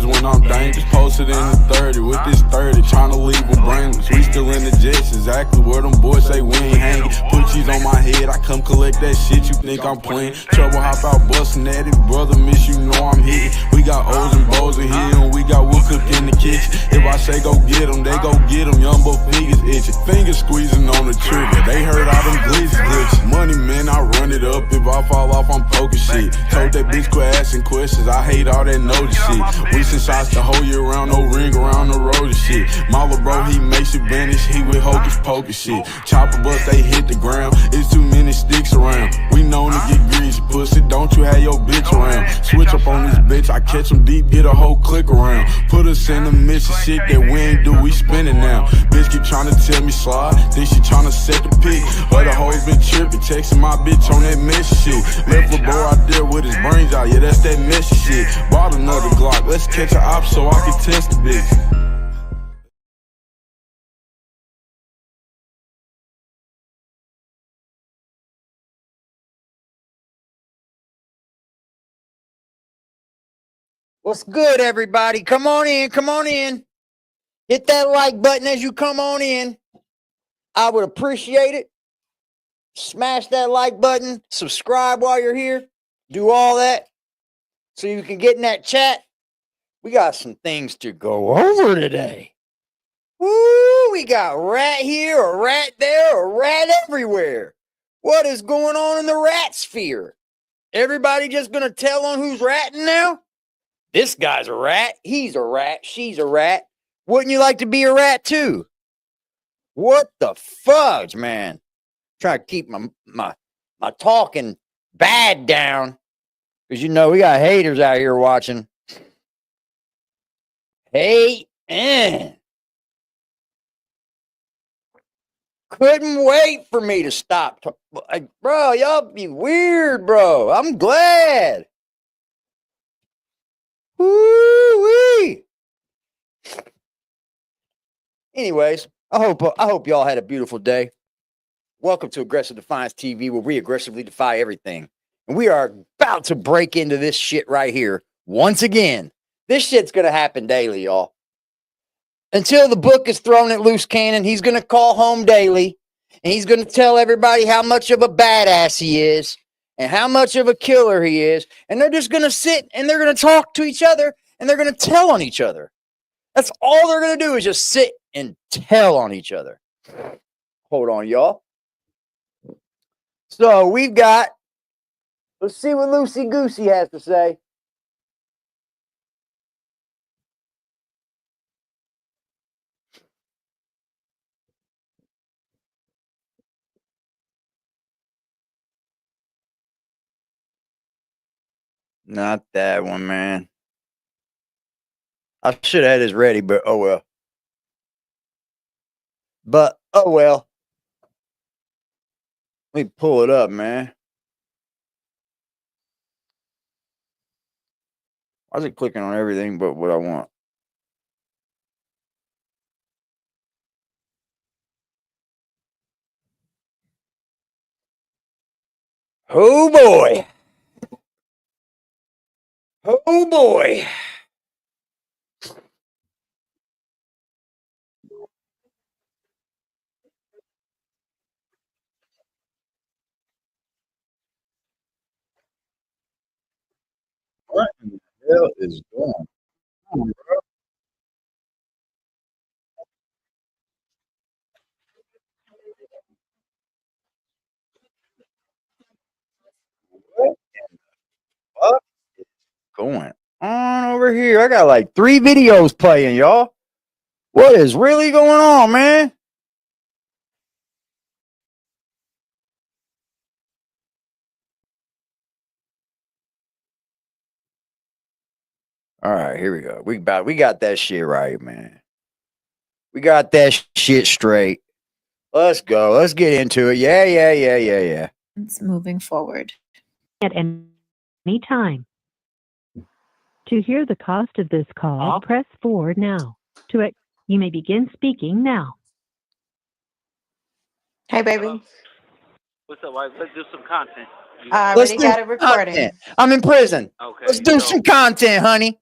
when I'm dangerous. Posted in the 30 with this 30, trying to leave them brainless. We still in the jets, exactly where them boys say we ain't hanging. Put cheese on my head, I come collect that shit, you think I'm playing. Trouble hop out bustin' at it, brother miss, you know I'm hitting. We got O's and Bo's in here, and we got wood cook in the kitchen. If I say go get them, they go get them. Young boy fingers itching, fingers squeezing on the trigger. They heard all them glitches glitching. Money man, I run it up. If I fall off, I'm poking shit. Told that bitch quit asking questions. I hate all that notice shit. We send shots the whole year round, no ring around the road and shit. Mala bro, he makes you vanish. He with hocus pocus shit. Chopper bus, they hit the ground. It's too many sticks around. We known to get greasy, pussy. Don't you have your bitch around? Switch up on this bitch. I catch them deep, get a whole click around. Put us in the mission, shit that we ain't do, we spinning now. Bitch keep trying to tell me slide. Think she trying to set the pick. Other hoes been tripping, texting my bitch on that message shit. Left a bro out there with his brains out, yeah, that's that message shit. Bought another Glock, let's catch a op so I can test the bitch. What's good, everybody? Come on in, come on in. Hit that like button as you come on in. I would appreciate it. Smash that like button. Subscribe while you're here. Do all that so you can get in that chat. We got some things to go over today. Woo, we got rat here, a rat there, a rat everywhere. What is going on in the rat sphere? Everybody just gonna tell on who's ratting now? This guy's a rat. He's a rat. She's a rat. Wouldn't you like to be a rat too? What the fudge, man? Trying to keep my talking bad down. Because you know we got haters out here watching. Hey, couldn't wait for me to stop. Like, bro, y'all be weird, bro. I'm glad. Woo-wee. Anyways, I hope y'all had a beautiful day. Welcome to Aggressive Defiance TV, where we aggressively defy everything. And we are about to break into this shit right here once again. This shit's gonna happen daily, y'all. Until the book is thrown at loose cannon, he's gonna call home daily, and he's gonna tell everybody how much of a badass he is and how much of a killer he is. And they're just gonna sit and they're gonna talk to each other and they're gonna tell on each other. That's all they're gonna do is just sit and tell on each other. Hold on, y'all. So we've got, let's see what Lucy Goosey has to say. Not that one, man. I should have had this ready, but oh well. But oh well. Let me pull it up, man. Why is it clicking on everything but what I want? Oh boy. Oh boy. What in the hell is going on, bro? What the fuck is going on over here? I got like 3 videos playing, y'all. What is really going on, man? All right, here we go. We got that shit right, man. We got that shit straight. Let's go. Let's get into it. Yeah. It's moving forward. At any time. To hear the cost of this call, press 4 now. You may begin speaking now. Hey, baby. What's up, wife? Let's do some content. I Let's already do got it recording. content. I'm in prison. Okay. Let's do some content, honey.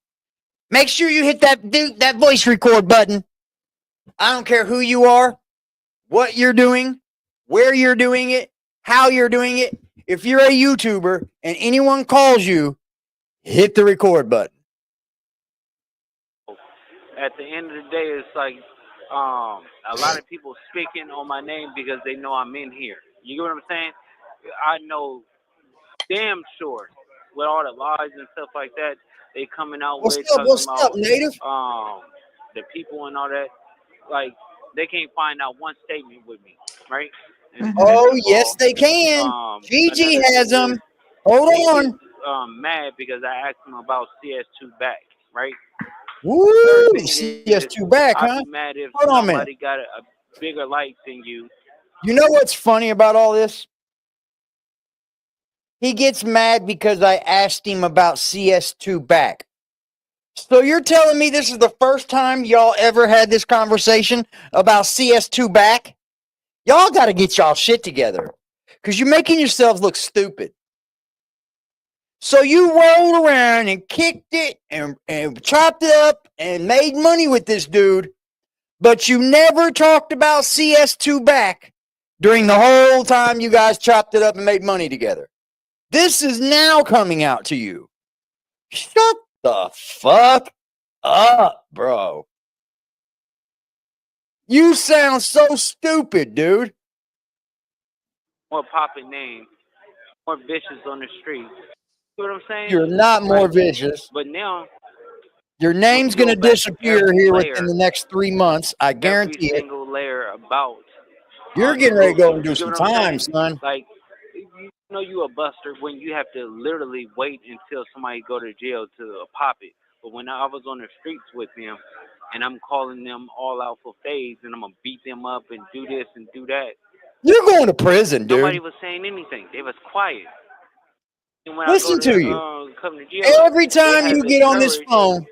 Make sure you hit that voice record button. I don't care who you are, what you're doing, where you're doing it, how you're doing it. If you're a YouTuber and anyone calls you, hit the record button. At the end of the day, it's like a lot of people speaking on my name because they know I'm in here. You get what I'm saying? I know damn sure with all the lies and stuff like that they coming out What's with up? talking What's about up, Native? the people and all that. Like they can't find out one statement with me, right? And Mhm. Oh, second of yes, all, they can. GiGi another has thing them. is Hold they get on. mad because I asked them about CS2 back, right? Woo! Third thing is CS2 back, I'd huh? be mad if Hold on a minute. somebody got a bigger light than you. You know what's funny about all this? He gets mad because I asked him about CS2 back. So you're telling me this is the first time y'all ever had this conversation about CS2 back? Y'all got to get y'all shit together because you're making yourselves look stupid. So you rolled around and kicked it and chopped it up and made money with this dude, but you never talked about CS2 back during the whole time you guys chopped it up and made money together. This is now coming out to you. Shut the fuck up, bro. You sound so stupid, dude. More popping name, more bitches on the street. You know what I'm saying? You're not more Like, vicious. but now Your when name's you going to go back to disappear every here layer, within the next 3 months. I every guarantee it. single layer about You're the getting ready to go goofy. and do You get some what I'm time, saying? son. Like, you know you a buster when you have to literally wait until somebody go to jail to pop it. But when I was on the streets with them, and I'm calling them all out for fades, and I'm gonna beat them up and do this and do that, You're going to prison, nobody dude. was saying anything. They was quiet. And when I go Listen to you. to come to jail, Every they time had you the get on this courage, phone,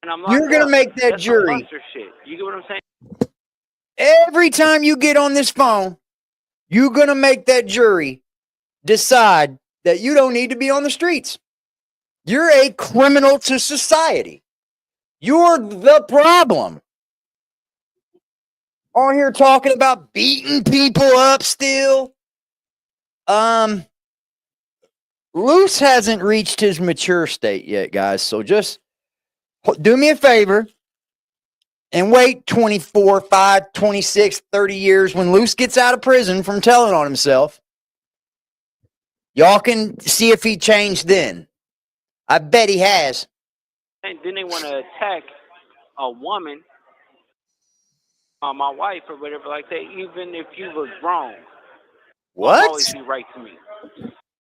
and I'm you're locked going to up. make that That's some jury. buster shit. You get what I'm saying? Every time you get on this phone, you're going to make that jury decide that you don't need to be on the streets. You're a criminal to society. You're the problem. On here talking about beating people up still. Luce hasn't reached his mature state yet, guys. So just do me a favor and wait 24, 5, 26, 30 years when Luce gets out of prison from telling on himself. Y'all can see if he changed then. I bet he has. And then they want to attack a woman, my wife or whatever like that, even if you was wrong. Mom What? always be right to me.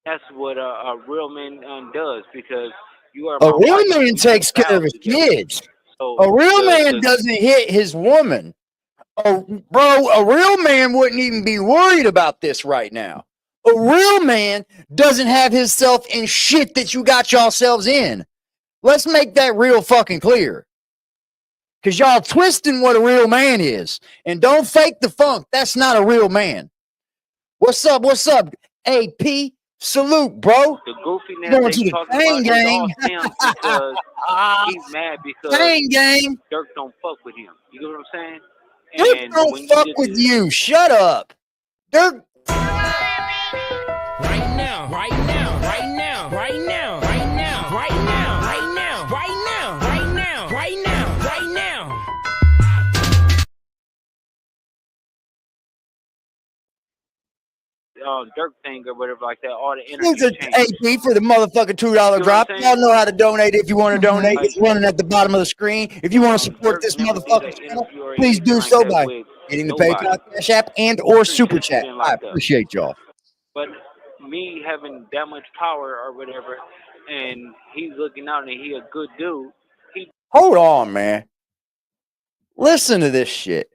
That's what a real man does because you are A my real wife. man We took takes care of vows his together. kids. So A real man the doesn't hit his woman. Oh, bro, a real man wouldn't even be worried about this right now. A real man doesn't have himself in shit that you got yourselves in. Let's make that real fucking clear. Because y'all twisting what a real man is. And don't fake the funk. That's not a real man. What's up? What's up? AP, salute, bro. goofiness Going they to the talking chain about is all gang. him because he's mad because Chain gang. Dirk don't fuck with him. You get what I'm saying? Dirk And don't when fuck you with you. Shut up. Dirk. Right now, right now, right now, right now, right now, right now, right now, right now, right now, right now, right now. Dirk thing or whatever like that, all the Thanks energy changes. AP for the motherfucking $2 what drop. I'm saying? Y'all know how to donate if you want to donate. Like, It's running at the bottom of the screen. If you want to support Dirk this never did an motherfucking channel, interview or please anything do like so that by with hitting the nobody. PayPal, Cash App, and or Pretty Super since he Chat. been I locked up. appreciate y'all. But me having that much power or whatever, and he's looking out and he a good dude. He Hold on, man. Listen to this shit.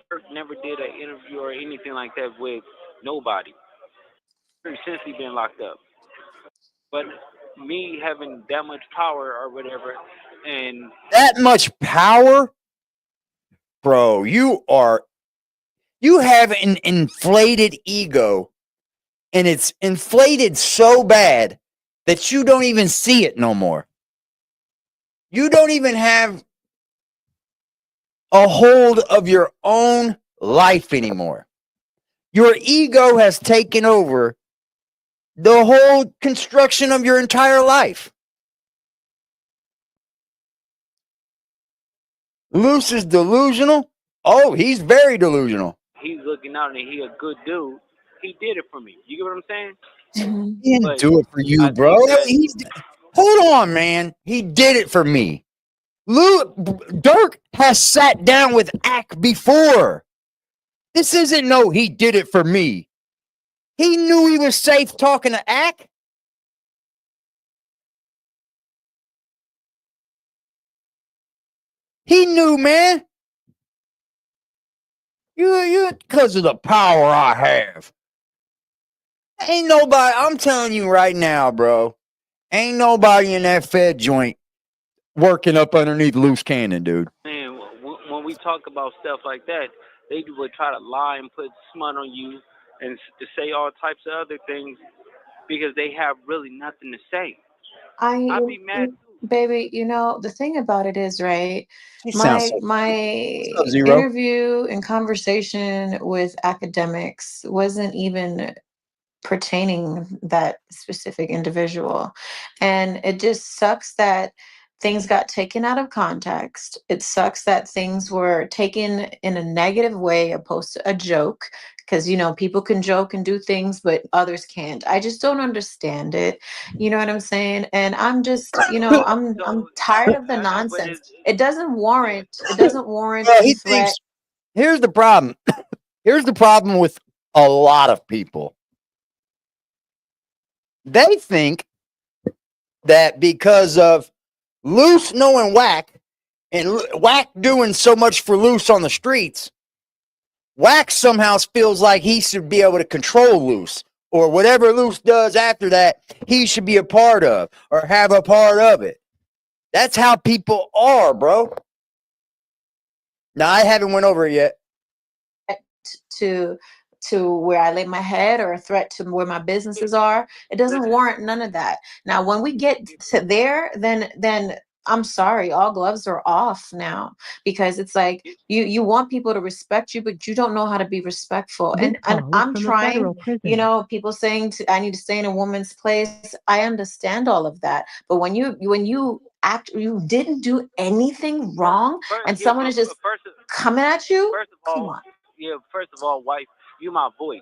Dirk never did an interview or anything like that with nobody. Pretty since he been locked up. But me having that much power or whatever, and That much power, bro. You have an inflated ego, and it's inflated so bad that you don't even see it no more. You don't even have a hold of your own life anymore. Your ego has taken over the whole construction of your entire life. Luce is delusional. Oh, he's very delusional. He's looking out and he a good dude. He did it for me. You get what I'm saying? Mhm. He didn't But do it for you, I bro. think that Hold on, man. He did it for me. Dirk has sat down with Ack before. This isn't no, he did it for me. He knew he was safe talking to Ack. He knew, man. You, because of the power I have. Ain't nobody, I'm telling you right now, bro. Ain't nobody in that Fed joint working up underneath Loose Cannon, dude. man, when we talk about stuff like that, they would try to lie and put smut on you and to say all types of other things because they have really nothing to say. I'd be mad too. Baby, the thing about it is, right? He sounds so My Sub-Zero. interview and conversation with academics wasn't even pertaining that specific individual. And it just sucks that things got taken out of context. It sucks that things were taken in a negative way opposed to a joke. Because people can joke and do things, but others can't. I just don't understand it. You know what I'm saying? And I'm just, I'm tired of the I know, but nonsense. It doesn't warrant. It doesn't warrant Well, the he threat. thinks. Here's the problem. Here's the problem with a lot of people. They think that because of Luce knowing Wack and Wack doing so much for Luce on the streets, Wack somehow feels like he should be able to control Luce, or whatever Luce does after that, he should be a part of or have a part of it. That's how people are, bro. Now, I haven't went over it yet. to where I lay my head or a threat to where my businesses are. It doesn't warrant none of that. Now, when we get to there, then I'm sorry, all gloves are off now, because it's like you want people to respect you, but you don't know how to be respectful. This And call is I'm from a trying, federal prison. people saying I need to stay in a woman's place. I understand all of that, but when you act, you didn't do anything wrong, and someone is just coming at you. Come on. First of all, wife, you my voice.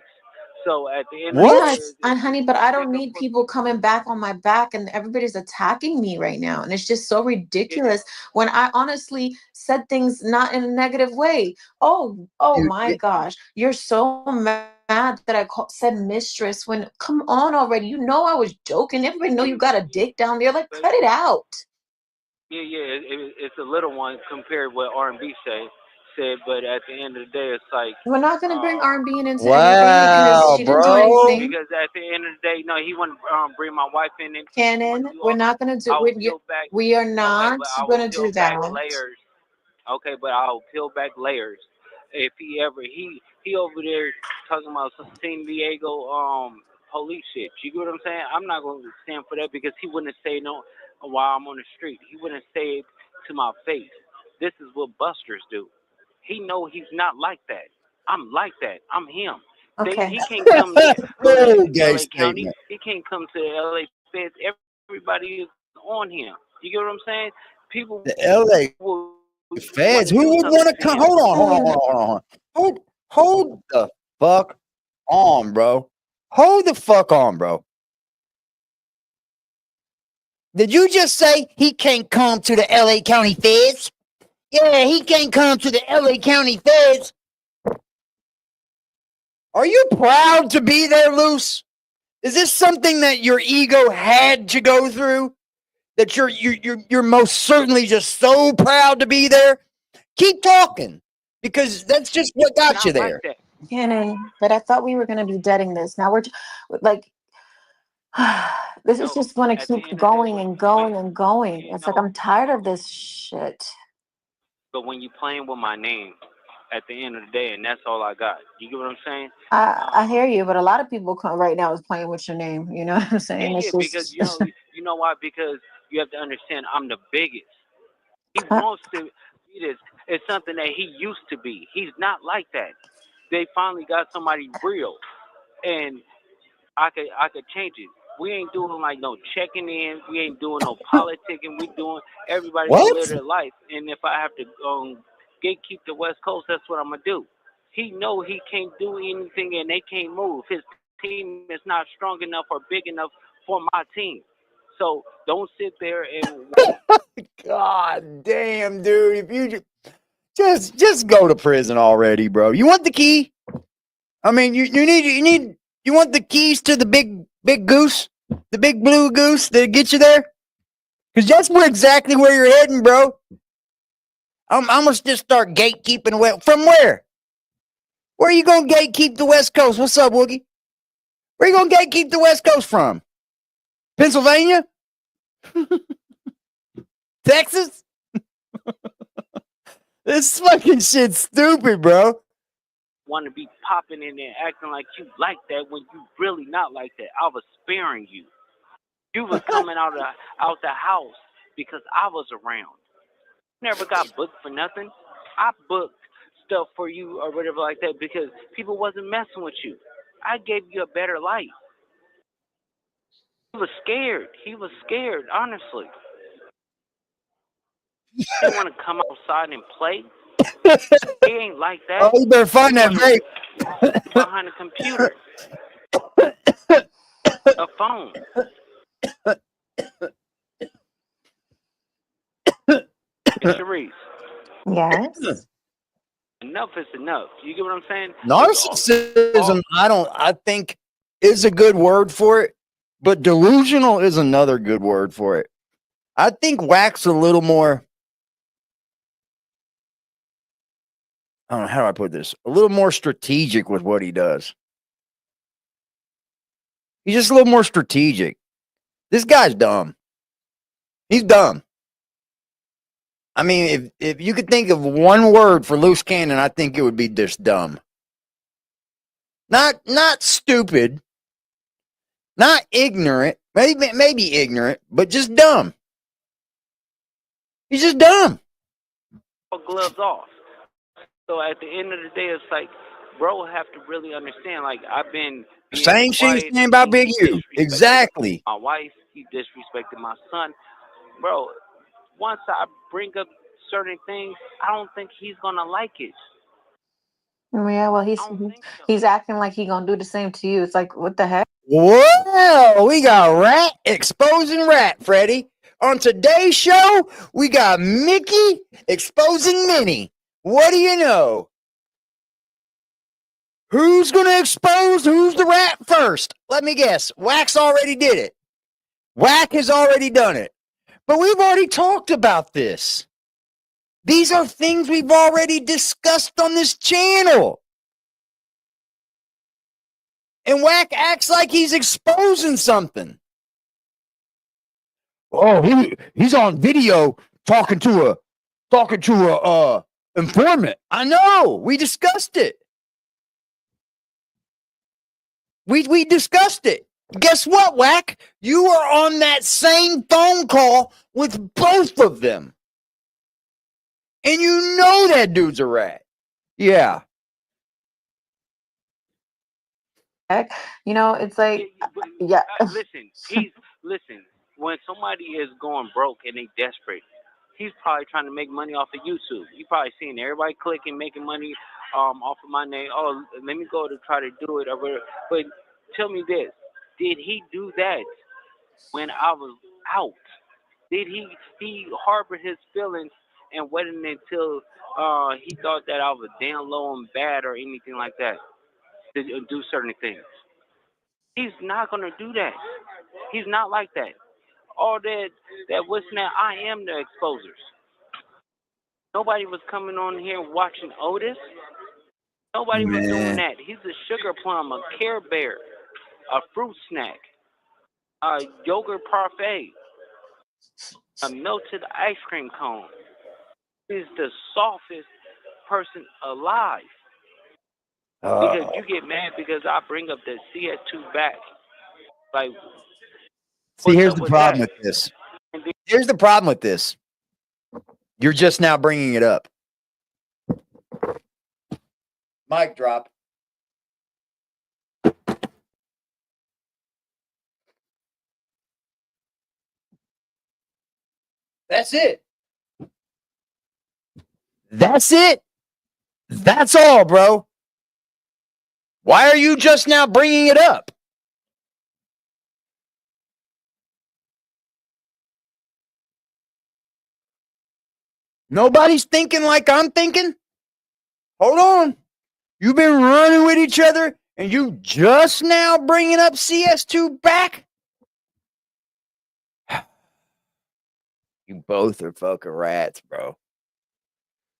So at the end of the day, What? Yes, and honey, but I don't need people coming back on my back, and everybody's attacking me right now. And it's just so ridiculous when I honestly said things not in a negative way. Oh my gosh, you're so mad that I said mistress when, come on already. I was joking. Everybody know you got a dick down there. Like, cut it out. it's a little one compared to what R&B said, but at the end of the day, it's like, We're not going to bring R&B into anything because Wow, she didn't do bro. anything. because at the end of the day, no, he wouldn't bring my wife in it. Cannon, we're not going to do I'll it. peel back. We are Okay, not but I will going to peel do back that. layers. Okay, but I'll peel back layers. If he over there talking about some San Diego police shit. You get what I'm saying? I'm not going to stand for that because he wouldn't say no while I'm on the street. He wouldn't say it to my face. This is what busters do. He know he's not like that. I'm like that. I'm him. Okay. He can't come to go Very to gay LA County. statement. He can't come to the LA feds. Everybody is on him. You get what I'm saying? People The LA will want Feds. to Who do would something want to to come? him. Hold the fuck on, bro. Hold the fuck on, bro. Did you just say he can't come to the LA County Feds? Yeah, he can't come to the LA County Feds. Are you proud to be there, Luce? Is this something that your ego had to go through? That you're most certainly just so proud to be there? Keep talking, because that's just what got you there. Like Cannon, but I thought we were going to be deading this. Now we're like, this is just going to keep going and going and going. It's like, I'm tired of this shit. But when you playing with my name, at the end of the day, and that's all I got. You get what I'm saying? I hear you, but a lot of people right now is playing with your name. You know what I'm saying? Yeah, It's because just you know why? Because you have to understand, I'm the biggest. He wants to be this. It's something that he used to be. He's not like that. They finally got somebody real, and I could change it. We ain't doing like no checking in. We ain't doing no politicking. We doing everybody gonna live What? their life. And if I have to gatekeep the West Coast, that's what I'm gonna do. He know he can't do anything, and they can't move. His team is not strong enough or big enough for my team. So don't sit there and God damn, dude. If you just go to prison already, bro. You want the key? I mean, you want the keys to the big goose, the big blue goose that get you there? Because that's exactly where you're heading, bro. I'm gonna just start gatekeeping. From where? Where are you gonna gatekeep the West Coast? What's up, Woogie? Where you gonna gatekeep the West Coast from? Pennsylvania? Texas? This fucking shit's stupid, bro. want to be popping in there acting like you like that when you really not like that. I was sparing you. You was coming out the house because I was around. Never got booked for nothing. I booked stuff for you or whatever like that because people wasn't messing with you. I gave you a better life. He was scared. He was scared, honestly. He didn't want to come outside and play. He ain't like that. Oh, you better find that vape. Behind a computer. A phone. Sharice. yes. Enough is enough. You get what I'm saying? Narcissism, I think is a good word for it, but delusional is another good word for it. I think Wack's a little more, I don't know, how do I put this? A little more strategic with what he does. He's just a little more strategic. This guy's dumb. He's dumb. I mean, if you could think of one word for loose cannon, I think it would be just dumb. Not stupid, not ignorant, maybe ignorant, but just dumb. He's just dumb. Gloves off. So at the end of the day, it's like, bro, have to really understand. Like, I've been Same shit saying about Big U. Exactly. My wife, he disrespected my son. Bro, once I bring up certain things, I don't think he's gonna like it. Yeah, well, he's acting like he gonna do the same to you. It's like, what the heck? Well, we got Rat exposing Rat, Freddie. On today's show, we got Mickey exposing Minnie. What do you know? Who's going to expose who's the rat first? Let me guess. Wack's already did it. Wack has already done it. But we've already talked about this. These are things we've already discussed on this channel. And Wack acts like he's exposing something. Oh, he's on video talking to a informant. I know. We discussed it. We discussed it. Guess what, Wack? You were on that same phone call with both of them. And you know that dude's a rat. Yeah. You know, it's like, yeah. Listen. When somebody is going broke and they desperate, he's probably trying to make money off of YouTube. You probably seen everybody clicking, making money off of my name. Oh, let me go to try to do it. But tell me this: did he do that when I was out? Did he harbor his feelings and waited until he thought that I was down low and bad or anything like that to do certain things? He's not gonna do that. He's not like that. All that what's now, I am the exposers. Nobody was coming on here watching Otis. Nobody was doing that. He's a sugar plum, a Care Bear, a fruit snack, a yogurt parfait, a melted ice cream cone. He's the softest person alive. Because you get mad because I bring up the CS2 back. Like, See, what's here's up the with problem that? with this. And then, Here's the problem with this. You're just now bringing it up. Mic drop. That's it. That's it. That's all, bro. Why are you just now bringing it up? Nobody's thinking like I'm thinking? Hold on. You've been running with each other and you just now bringing up CS2 back? You both are fucking rats, bro.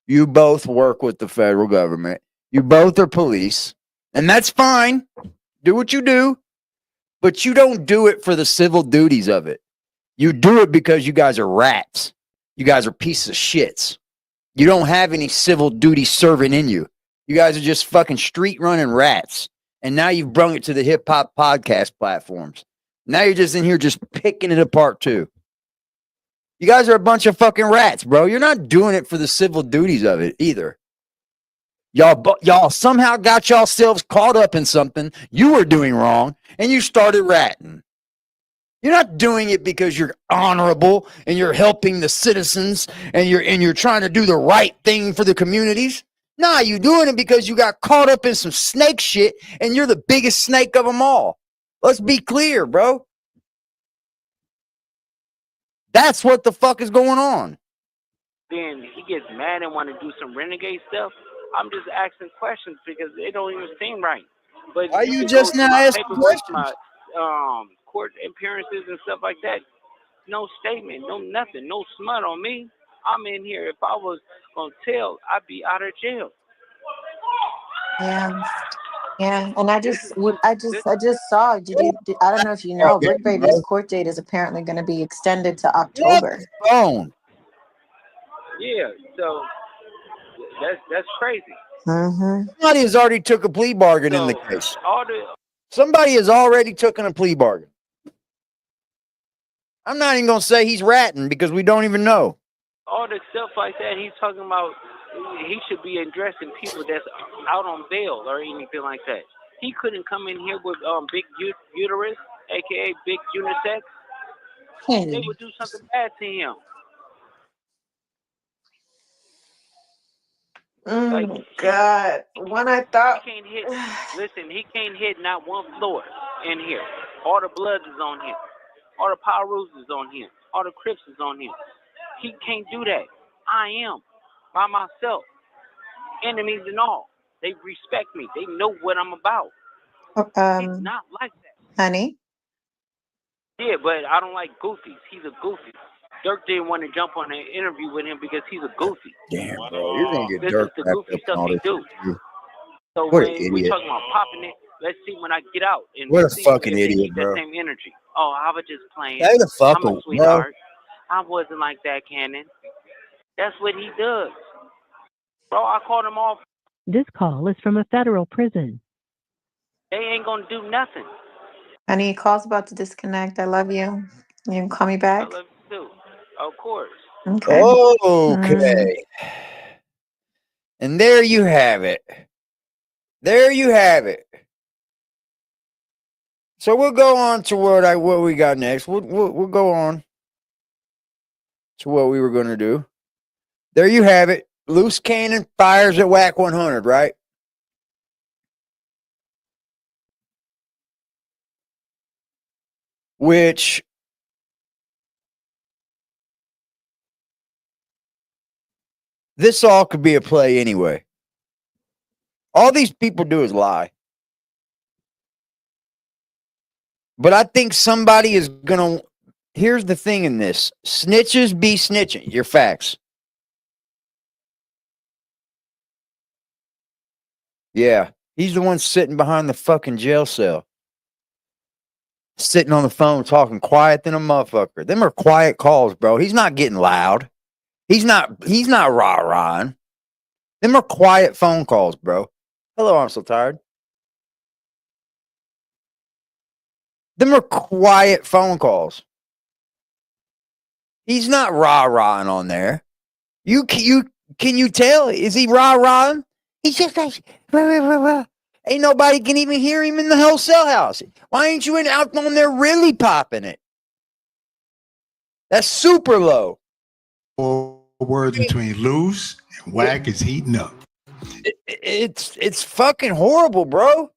You both work with the federal government. You both are police. And that's fine. Do what you do. But you don't do it for the civil duties of it. You do it because you guys are rats. You guys are pieces of shits. You don't have any civil duty serving in you. You guys are just fucking street running rats. And now you've brung it to the hip hop podcast platforms. Now you're just in here just picking it apart too. You guys are a bunch of fucking rats, bro. You're not doing it for the civil duties of it either. Y'all somehow got yourselves caught up in something you were doing wrong and you started ratting. You're not doing it because you're honorable and you're helping the citizens and you're trying to do the right thing for the communities. Nah, you're doing it because you got caught up in some snake shit and you're the biggest snake of them all. Let's be clear, bro. That's what the fuck is going on. then he gets mad and want to do some renegade stuff. I'm just asking questions because it don't even seem right. But Why you can just go now through my asking paperwork, questions? my court appearances and stuff like that. No statement, no nothing, no smut on me. I'm in here. If I was gonna tell, I'd be out of jail. Yeah. Yeah, and I This just is would I just saw I don't know if you know, Okay, Brick Baby's bro. court date is apparently going to be extended to Get off October. the phone. yeah. So that's crazy. Mm-hmm. Somebody has already took a plea bargain in the So case. all the Somebody has already taken a plea bargain. I'm not even gonna say he's ratting because we don't even know. all the stuff like that he's talking about, he should be addressing people that's out on bail or anything like that. He couldn't come in here with big uterus, aka big unisex. They would do something bad to him. Like Oh God! When I thought, he can't hit. Listen, he can't hit not one floor in here. All the Bloods is on him. All the Power Rules is on him. All the Crips is on him. He can't do that. I am by myself. Enemies and all. They respect me. They know what I'm about. He's not like that. honey, Yeah, but I don't like goofies. He's a goofy. Dirk didn't want to jump on an interview with him because he's a goofy. Damn, bro, you're gonna get This Dirk is the wrapped goofy up in stuff all he this do. shit, too. So What an when we idiot. talking about popping it, let's see when I get out and What a see fucking if they idiot, keep bro. that same energy. Oh, I was just playing. Stay the fuck I'm a away, bro. sweetheart. I wasn't like that, Cannon. That's what he does. Bro, I called him off. This call is from a federal prison. They ain't gonna do nothing. honey, call's about to disconnect. I love you. You can call me I back. love you too. Of course. Okay. Okay. And there you have it. There you have it. So we'll go on to what we got next. We'll go on to what we were going to do. There you have it. Loose cannon fires at Wack 100, right? Which this all could be a play anyway. All these people do is lie. But I think somebody is going to. Here's the thing in this: snitches be snitching. Your facts. Yeah, he's the one sitting behind the fucking jail cell, sitting on the phone talking quiet than a motherfucker. Them are quiet calls, bro. He's not getting loud. He's not rah-rahing. Them are quiet phone calls, bro. Hello, I'm so tired. Them are quiet phone calls. He's not rah-rahing on there. Can you tell? Is he rah-rahing? He's just like, rah, rah, rah, rah. Ain't nobody can even hear him in the whole cell house. Why ain't you out on there really popping it? That's super low. Words between Luce and Wack is heating up. It's fucking horrible, bro.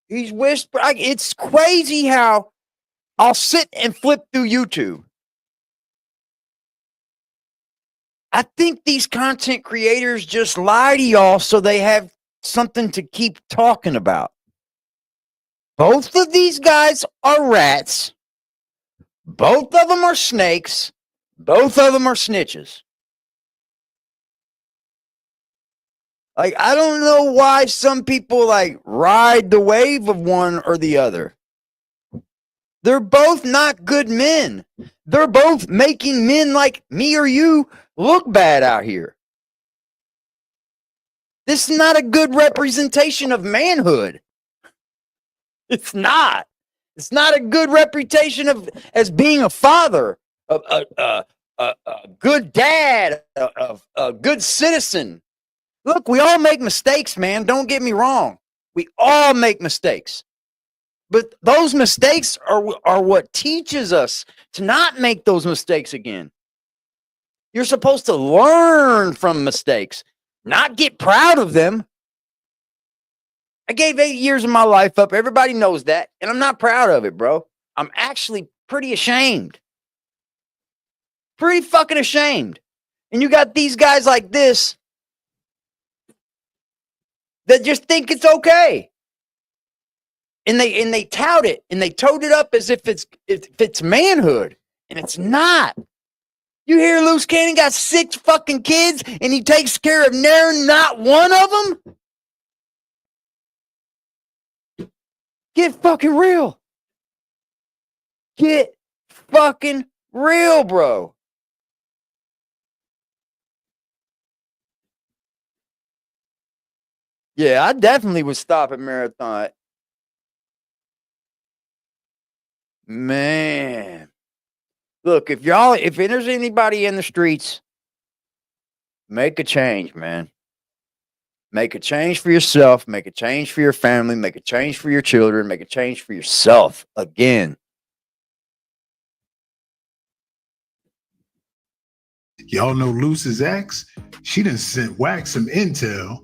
He's whispering. It's crazy how I'll sit and flip through YouTube. I think these content creators just lie to y'all so they have something to keep talking about. Both of these guys are rats. Both of them are snakes. Both of them are snitches. Like, I don't know why some people like ride the wave of one or the other. They're both not good men. They're both making men like me or you look bad out here. This is not a good representation of manhood. It's not. It's not a good reputation of as being a father, a good dad, a good citizen. Look, we all make mistakes, man. Don't get me wrong. We all make mistakes. But those mistakes are what teaches us to not make those mistakes again. You're supposed to learn from mistakes, not get proud of them. I gave 8 years of my life up. Everybody knows that. And I'm not proud of it, bro. I'm actually pretty ashamed. Pretty fucking ashamed. And you got these guys like this that just think it's okay. And they tout it and they tote it up as if it's manhood. And it's not. You hear Luce Cannon got 6 fucking kids and he takes care of not one of them? Get fucking real. Get fucking real, bro. Yeah, I definitely would stop at Marathon. Man. Look, if there's anybody in the streets, make a change, man. Make a change for yourself, make a change for your family, make a change for your children, make a change for yourself again. Y'all know Luce's ex? She done sent Wack some intel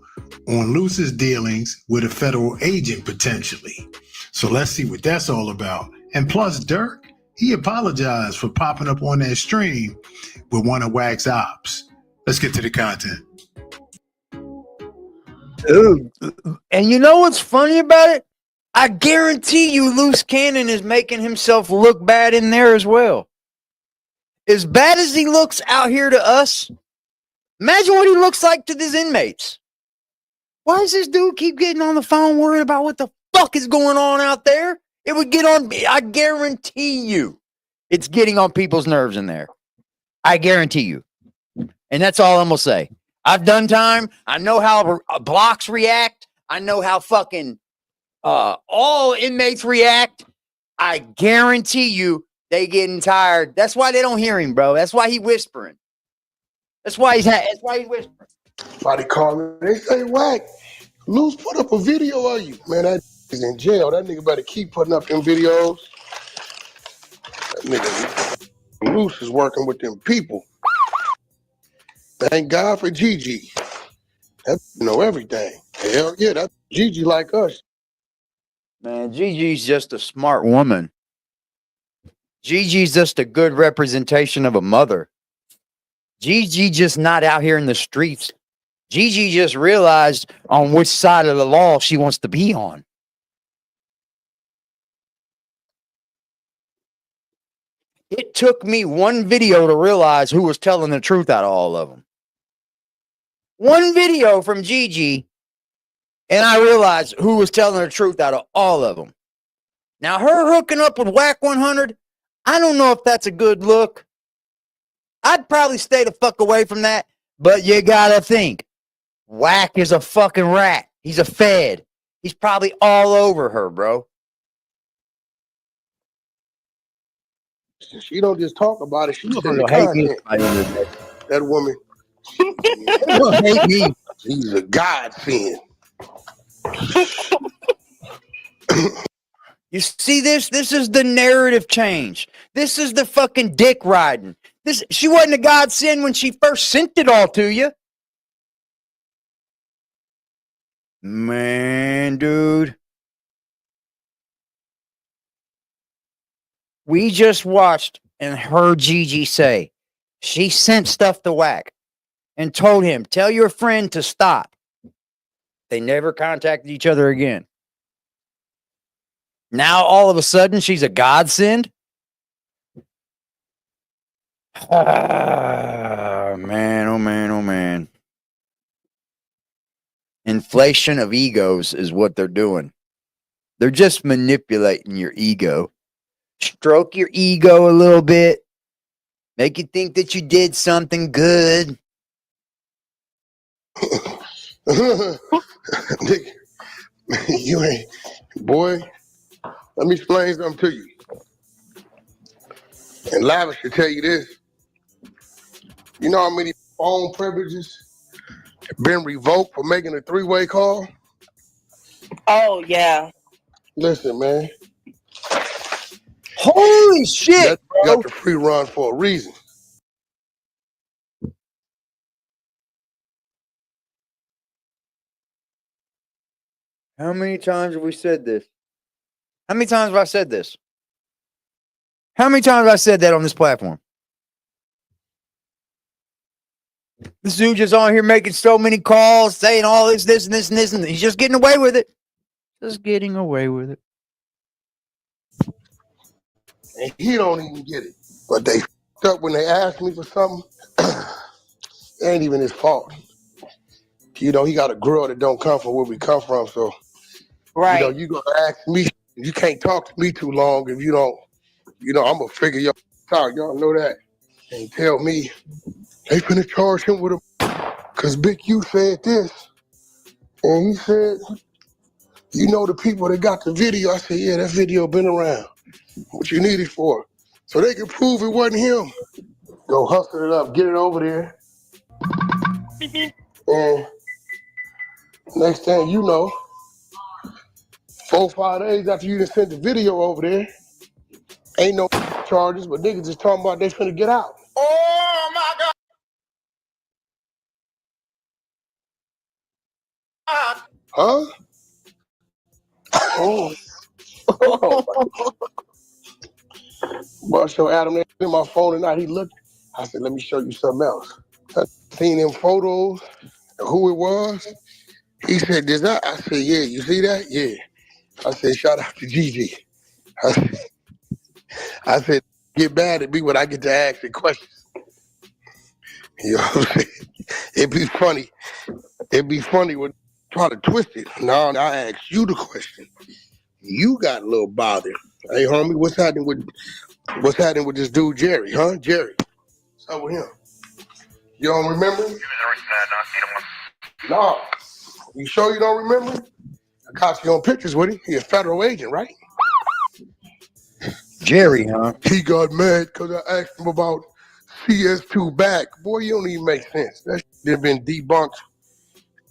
on Luce's dealings with a federal agent potentially. So let's see what that's all about. And plus, Dirk, he apologized for popping up on that stream with one of Wack's ops. Let's get to the content. Dude, and you know what's funny about it? I guarantee you Luce Cannon is making himself look bad in there as well. As bad as he looks out here to us, imagine what he looks like to these inmates. Why does this dude keep getting on the phone worried about what the fuck is going on out there? It would get on, I guarantee you, it's getting on people's nerves in there. I guarantee you. And that's all I'm going to say. I've done time. I know how blocks react. I know how fucking all inmates react. I guarantee you they getting tired. That's why they don't hear him, bro. That's why he whispering. That's why he's whispering. Somebody called me. They say, Wack, Luce put up a video of you. Man, that is in jail. That nigga better keep putting up them videos. That nigga Luce is working with them people. Thank God for GiGi. That know everything. Hell yeah, that GiGi like us. Man, GiGi's just a smart woman. GiGi's just a good representation of a mother. GiGi just not out here in the streets. GiGi just realized on which side of the law she wants to be on. It took me one video to realize who was telling the truth out of all of them. One video from GiGi, and I realized who was telling the truth out of all of them. Now, her hooking up with Wack 100, I don't know if that's a good look. I'd probably stay the fuck away from that. But you gotta think, Wack is a fucking rat. He's a fed. He's probably all over her, bro. She don't just talk about it. She You're send the gonna hate me content. by the end of the day. That woman, You're gonna hate me. she's a godsend. You see this? This is the narrative change. This is the fucking dick riding. She wasn't a godsend when she first sent it all to you. Man, dude. We just watched and heard GiGi say she sent stuff to Wack and told him, tell your friend to stop. They never contacted each other again. Now, all of a sudden, she's a godsend? Man, oh man, oh man. Inflation of egos is what they're doing. They're just manipulating your ego. Stroke your ego a little bit. Make you think that you did something good. Nigga, you ain't, boy, let me explain something to you. And Lavish should tell you this. You know how many phone privileges have been revoked for making a three-way call? Oh, yeah. Listen, man. Holy shit, You bro. got the free run for a reason. How many times have we said this? How many times have I said this? How many times have I said that on this platform? This dude just on here making so many calls, saying all this, and this, and he's just getting away with it. Just getting away with it. And he don't even get it. But they f***ed up when they asked me for something. It ain't even his fault. You know, he got a girl that don't come from where we come from, so Right. you know, you gonna ask me, you can't talk to me too long if you don't, you know, I'm gonna figure y'all out. Y'all know that. And tell me, they finna charge him with cause Big U said this. And he said, you know the people that got the video? I said, yeah, that video been around. What you need it for? So they can prove it wasn't him. Go hustle it up, get it over there. And next thing you know, 4-5 days after you done sent the video over there, ain't no charges, but niggas just talking about they finna get out. Oh, my God. Huh? Oh. But so Adam in my phone tonight, he looked. I said, let me show you something else. I seen them photos, who it was. He said, "This that?" I said, yeah, you see that? Yeah. I said, shout out to GiGi. I said, get mad at me when I get to ask the questions. You know what I'm saying? It'd be funny. It'd be funny when try to twist it. Now I ask you the question. You got a little bothered. Hey, homie, what's happening with this dude, Jerry, huh? Jerry. What's up with him? You don't remember him? No. You sure you don't remember him? I caught you on pictures with him. He a federal agent, right? Jerry, huh? He got mad because I asked him about CS2 back. Boy, you don't even make sense. That shit been debunked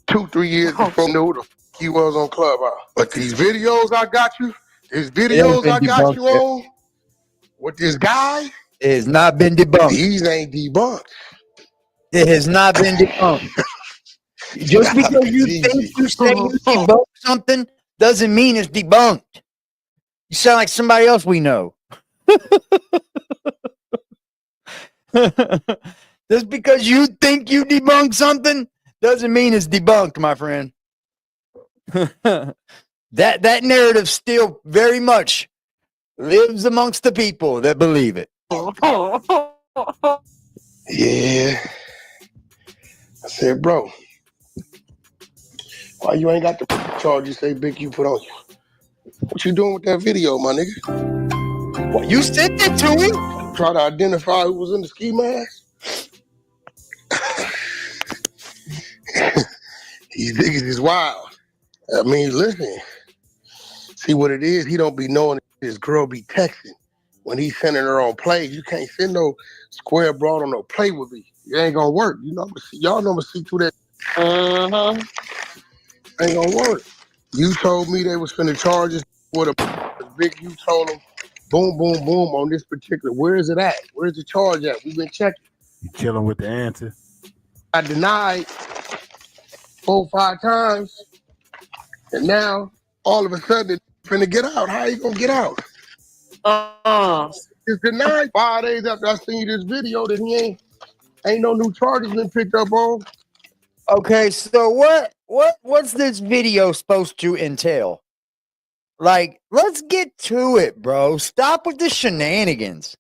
2-3 years before I knew who the f*** he was on Clubhouse. But these videos I got you, on with this guy, it has not been debunked. these ain't debunked. It has not been debunked. Just because you think you say you debunked something doesn't mean it's debunked. You sound like somebody else we know. Just because you think you debunked something doesn't mean it's debunked, my friend. That narrative still very much lives amongst the people that believe it. Yeah. I said, bro, why you ain't got the charge you say Big U put on you? What you doing with that video, my nigga? What, you sent it to him? Try to identify who was in the ski mask? These niggas is wild. I mean, listen. See what it is? He don't be knowing his girl be texting when he's sending her on plays. You can't send no square broad on no play with me. It ain't gonna work. You know, y'all know I'm gonna see through that. Ain't gonna work. You told me they was finna charge us with a big. You told them, boom, boom, boom on this particular. Where is it at? Where's the charge at? We've been checking. You chilling with the answer? I denied 4 or 5 times, and now all of a sudden it's finna get out. How you gonna get out? It's denied 5 days after I seen this video that he ain't no new charges been picked up on. Okay, so what's this video supposed to entail? Like, let's get to it, bro. Stop with the shenanigans.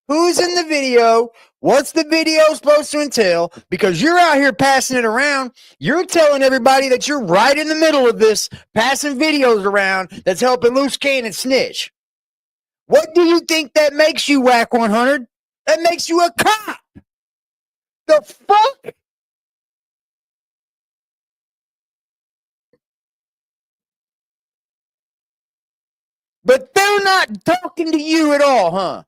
Who's in the video? What's the video supposed to entail? Because you're out here passing it around. You're telling everybody that you're right in the middle of this, passing videos around that's helping Luce Cannon snitch. What do you think that makes you, Wack 100? That makes you a cop. The fuck? But they're not talking to you at all, huh?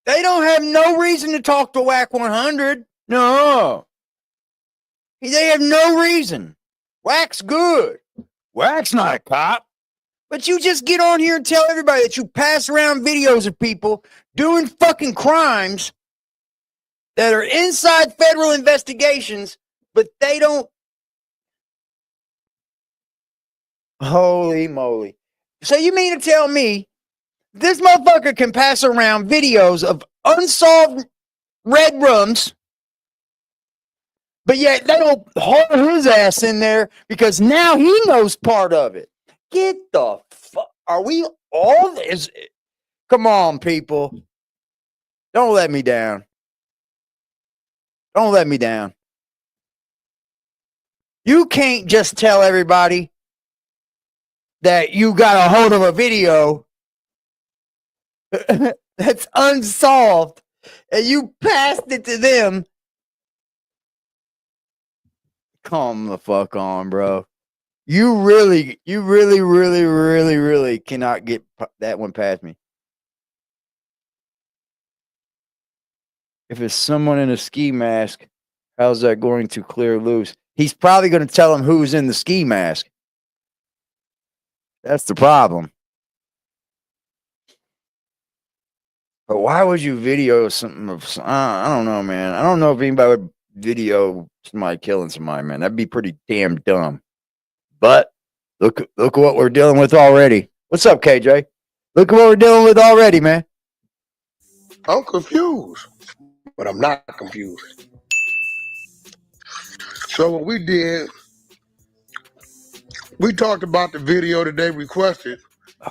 They don't have no reason to talk to Wack 100. No. They have no reason. Wack's good. Wack's not a cop. But you just get on here and tell everybody that you pass around videos of people doing fucking crimes that are inside federal investigations, but they don't. Holy moly. So you mean to tell me this motherfucker can pass around videos of unsolved red rooms, but yet they don't haul his ass in there because now he knows part of it? Get the fuck. Are we all this? Come on, people. Don't let me down. Don't let me down. You can't just tell everybody that you got a hold of a video that's unsolved and you passed it to them. Come the fuck on, bro. You really cannot get that one past me. If it's someone in a ski mask, how's that going to clear Luce? He's probably going to tell him who's in the ski mask. That's the problem. But why would you video something of? I don't know, man. I don't know if anybody would video somebody killing somebody, man. That'd be pretty damn dumb. But look at what we're dealing with already. What's up, KJ? Look at what we're dealing with already, man. I'm confused, but I'm not confused. So what we did, we talked about the video that they requested.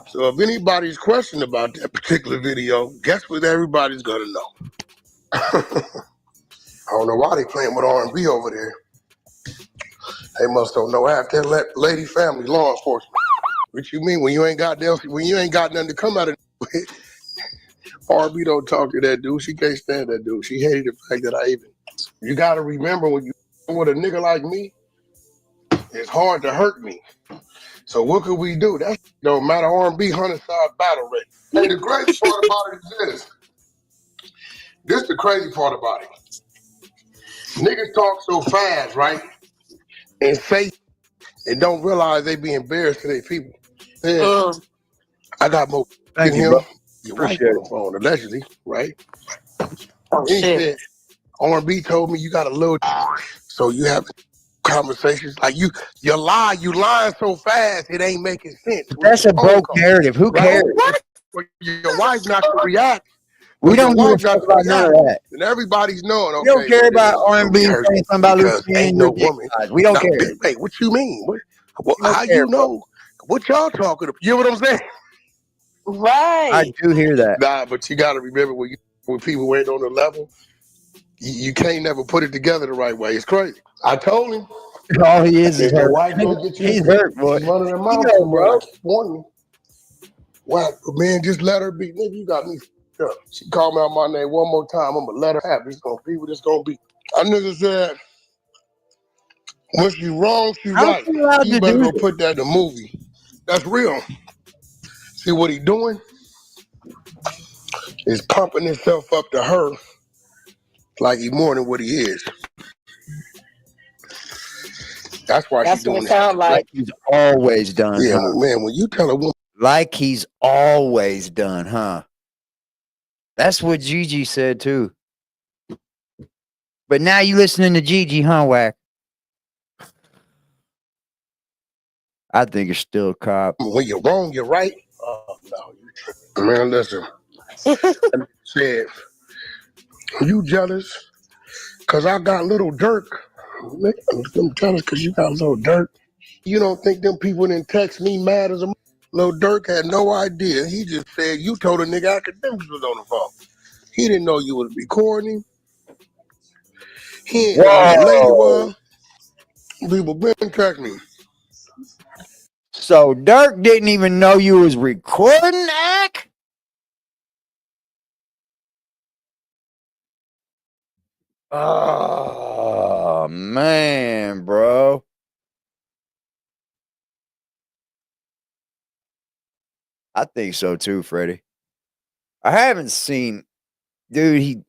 So if anybody's questioning about that particular video, guess what everybody's gonna know? I don't know why they playing with R&B over there. They must don't know half that lady family law enforcement. What you mean when you ain't got nothing to come out of it? R&B don't talk to that dude. She can't stand that dude. She hated the fact that I even. You gotta remember when you with a nigga like me, it's hard to hurt me. So what could we do? That don't matter. R&B 100-side battle rate. Hey, the crazy part about it is this. This is the crazy part about it. Niggas talk so fast, right? And say and don't realize they be embarrassed to their people. I got more Thank than you, him. bro. Your wife on the phone, allegedly, right? Oh, he said, R&B told me you got a little so you have conversations like you lying so fast it ain't making sense. That's a broke narrative. Who cares? Well, your wife not to react. We don't give a fuck about none of that. And everybody's knowing. We don't care about R&B saying something about Luce. Ain't no woman. We don't care. Hey, what you mean? How you know? What y'all talking about? You know what I'm saying? Right. I do hear that. Nah, but you got to remember when people ain't on the level, you can't never put it together the right way. It's crazy. I told him. All he is your hurt. wife gonna get you. He's hurt, boy. Running her mouth, You know, bro. Warning. Wow, man, just let her be. Nigga, you got me. She called me out my name one more time. I'm gonna let her have it. It's gonna be what it's gonna be. I nigga said, When she wrong, she How's right. he allowed You to better do go this? put that in the movie. That's real. See what he doing is pumping himself up to her like he more than what he is. That's why she That's what it doing that. sounds Like like. he's always done, Yeah, huh? man, when you tell a woman, Like he's always done, huh? That's what GiGi said too. But now you listening to GiGi, huh, Wack? I think it's still a cop. when you're wrong, you're right. Oh, no, you tripping. Man, listen. Said, you jealous because I got little Dirk? I'm jealous because you got little Dirk. You don't think them people didn't text me mad as a Little Dirk had no idea. He just said you told a nigga Academics was on the phone. He didn't know you was recording. He didn't know who the lady Whoa! was. People been text me. So Dirk didn't even know you was recording, Ack? Oh man, bro. I think so too, Freddie. I haven't seen, dude.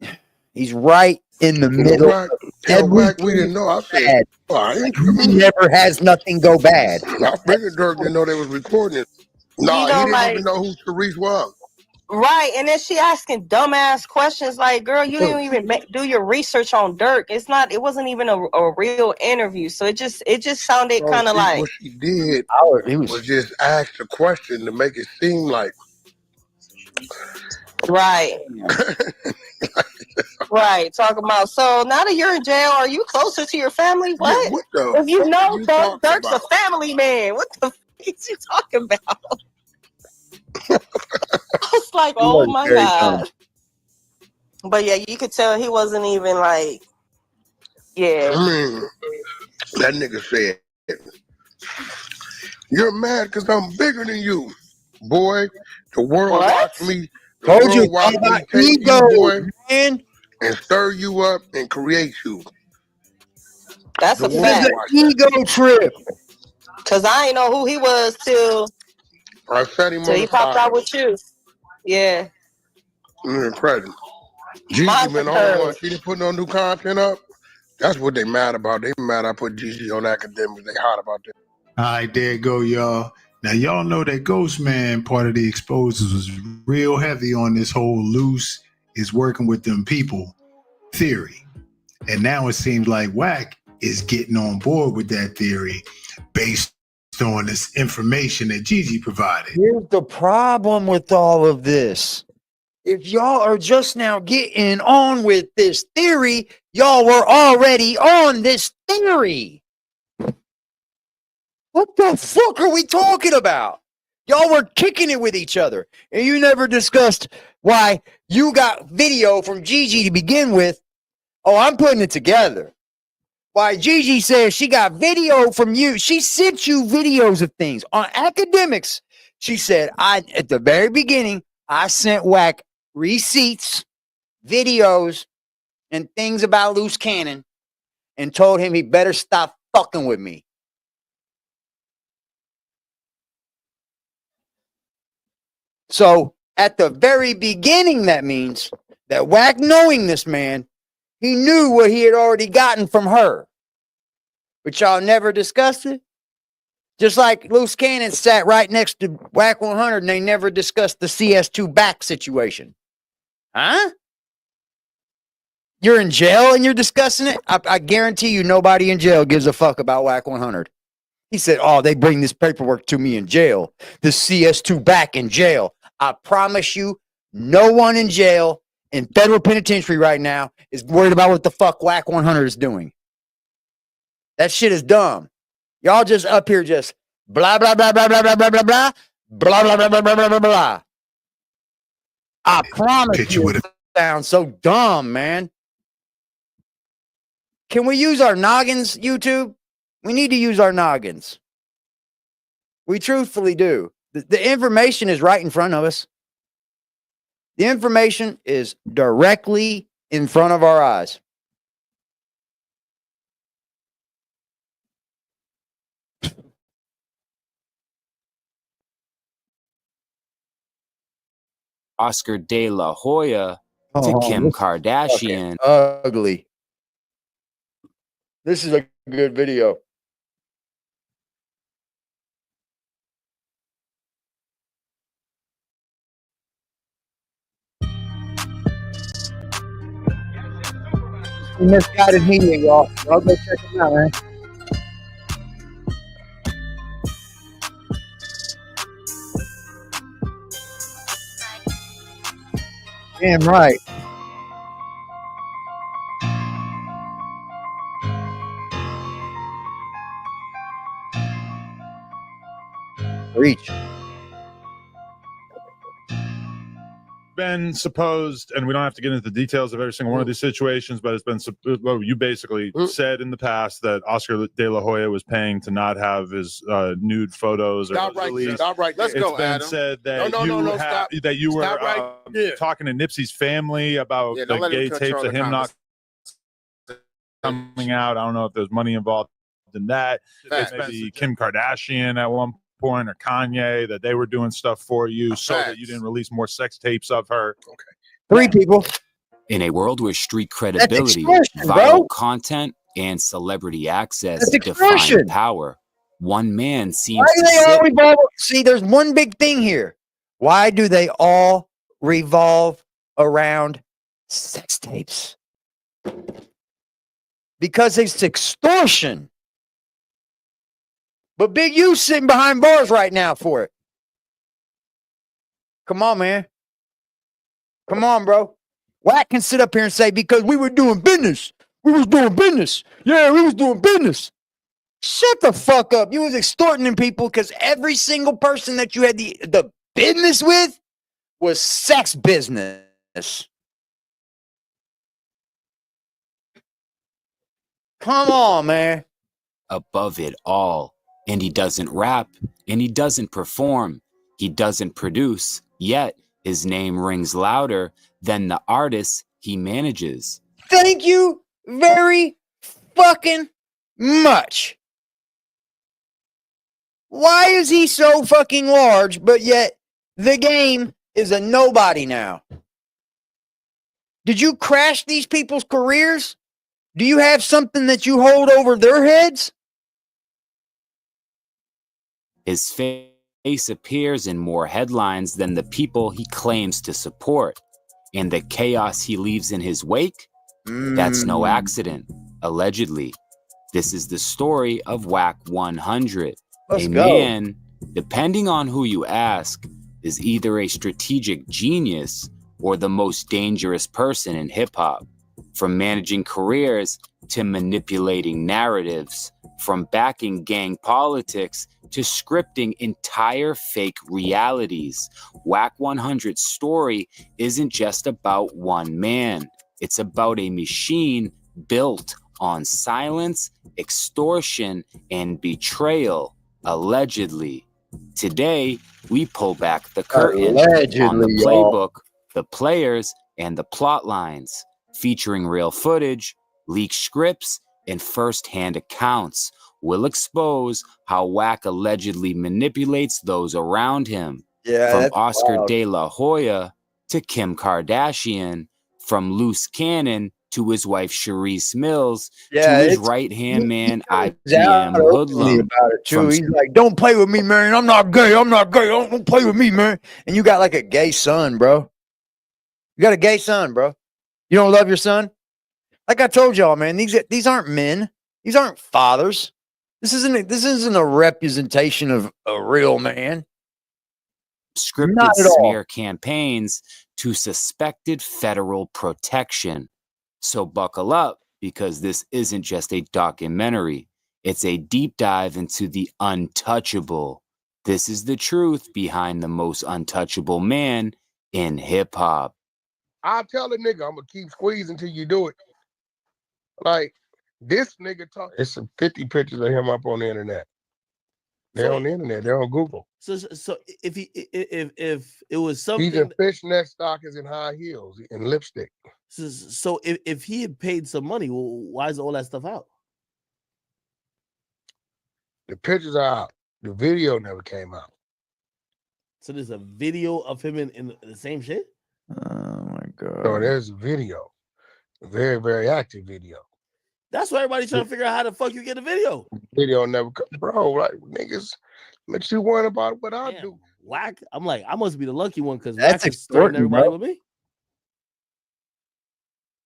He's right in the middle Wack, of tell Wack we everything didn't know. I said, bad. oh, I ain't Like, he tripping. never has nothing go bad. I figured Dirk didn't know they was recording it. You Nah, he know, didn't even like, know who Therese was. right. And then she asking dumbass questions like, girl, you didn't even do your research on Dirk. It wasn't even a real interview. So it just sounded So kind of see, like, what she did He was was just ask the question to make it seem like right. Right. Talking about, so now that you're in jail, are you closer to your family? yeah, What? what the If you fuck know are you Dirk, talking Dirk's a about? family man. What the fuck is you talking about? I was like, he oh was my very dumb. God. But yeah, you could tell he wasn't even like, yeah. I mean, that nigga said, you're mad because I'm bigger than you. Boy, the world What? watched me. The Told you world it's all watched about me take ego, you, boy, man. and stir you up and create you. That's The a It was world fact. an watched that. ego trip. Cause I ain't know who he was till I set him on he the popped out side. with you. Yeah. Present. Gigi been Monster the only one. curve. She didn't put no new content up. That's what they mad about. They mad I put Gigi on Academics. They hot about that. All right, there you go, y'all. Now, y'all know that Ghost Man, part of the exposures, was real heavy on this whole Luce is working with them people theory. And now it seems like Wack is getting on board with that theory based on this information that Gigi provided. Here's the problem with all of this. If y'all are just now getting on with this theory, y'all were already on this theory. What the fuck are we talking about? Y'all were kicking it with each other, and you never discussed why you got video from GiGi to begin with. Oh, I'm putting it together. Why GiGi says she got video from you. She sent you videos of things on Academics. She said, at the very beginning, I sent Wack receipts, videos, and things about Loose Cannon and told him he better stop fucking with me. So at the very beginning, that means that Wack, knowing this man, he knew what he had already gotten from her. But y'all never discussed it. Just like Loose Cannon sat right next to Wack 100 and they never discussed the CS2 back situation. Huh? You're in jail and you're discussing it? I guarantee you nobody in jail gives a fuck about Wack 100. He said, oh, they bring this paperwork to me in jail. The CS2 back in jail. I promise you, no one in jail in federal penitentiary right now is worried about what the fuck Wack 100 is doing. That shit is dumb. Y'all just up here just blah, blah, blah, blah, blah, blah, blah, blah, blah, blah, blah, blah, blah, blah, blah, blah, blah. I promise Picture you with it sounds so dumb, man. Can we use our noggins, YouTube? We need to use our noggins. We truthfully do. The information is right in front of us. The information is directly in front of our eyes. Oscar De La Hoya to Kim Kardashian. Ugly. This is a good video. Misguided media, y'all. Y'all go check him out, man. Damn right. Reach. Been supposed, and we don't have to get into the details of every single one of these situations, but it's been, well, you basically said in the past that Oscar De La Hoya was paying to not have his nude photos or released. Stop right there. It's been said that that you were talking to Nipsey's family about the gay tapes of him not coming out. I don't know if there's money involved in that. It's maybe Kim Kardashian at one point or Kanye, that they were doing stuff for you so that you didn't release more sex tapes of her. Okay. 3 people. In a world where street credibility, extortion, viral bro. content, and celebrity access That's define extortion. power, one man seems Why do to they all sit revolve? See, there's one big thing here. Why do they all revolve around sex tapes? Because it's extortion. But Big U's sitting behind bars right now for it. Come on, man. Come on, bro. Wack can sit up here and say, because we were doing business. We was doing business. Yeah, we was doing business. Shut the fuck up. You was extorting them people because every single person that you had the business with was sex business. Come on, man. above it all. And he doesn't rap, and he doesn't perform, he doesn't produce, yet his name rings louder than the artists he manages. Thank you very fucking much. Why is he so fucking large, but yet the game is a nobody now? Did you crash these people's careers? Do you have something that you hold over their heads? His face appears in more headlines than the people he claims to support. And the chaos he leaves in his wake? That's no accident, allegedly. This is the story of Wack 100. Let's a go. man, depending on who you ask, is either a strategic genius or the most dangerous person in hip-hop. From managing careers to manipulating narratives, from backing gang politics to scripting entire fake realities. Wack 100's story isn't just about one man. It's about a machine built on silence, extortion, and betrayal, allegedly. Today, we pull back the curtain on the playbook, the players, and the plot lines, featuring real footage, leaked scripts, and first-hand accounts. We'll expose how Wack allegedly manipulates those around him. Yeah, from that's Oscar wild. De La Hoya to Kim Kardashian, from Luce Cannon to his wife Sharice Mills, Yeah, to his it's- right-hand man Out IBM openly Hoodlum. about it too. From He's like, "Don't play with me, man. I'm not gay. I'm not gay. Don't play with me, man." And you got like a gay son, bro. You got a gay son, bro. You don't love your son? Like I told y'all, man. These aren't men. These aren't fathers. This isn't a representation of a real man. scripted Not at all. smear campaigns to suspected federal protection. So buckle up, because this isn't just a documentary. It's a deep dive into the untouchable. This is the truth behind the most untouchable man in hip-hop. I tell a nigga I'm gonna keep squeezing till you do it. Like this nigga talk. It's some 50 pictures of him up on the internet. They're on the internet. They're on Google. So if it was something, He's in fishnet stockings and high heels and lipstick. so if he had paid some money, well, why is all that stuff out? The pictures are out. The video never came out. So there's a video of him in the same shit? Oh my god. So there's a video. A very, very active video. That's why everybody's trying to figure out how the fuck you get a video. Video never come. Bro, like niggas, makes you worry about what I do. Wack. I'm like, I must be the lucky one because That's Wack is threatening extortion, everybody bro. with me.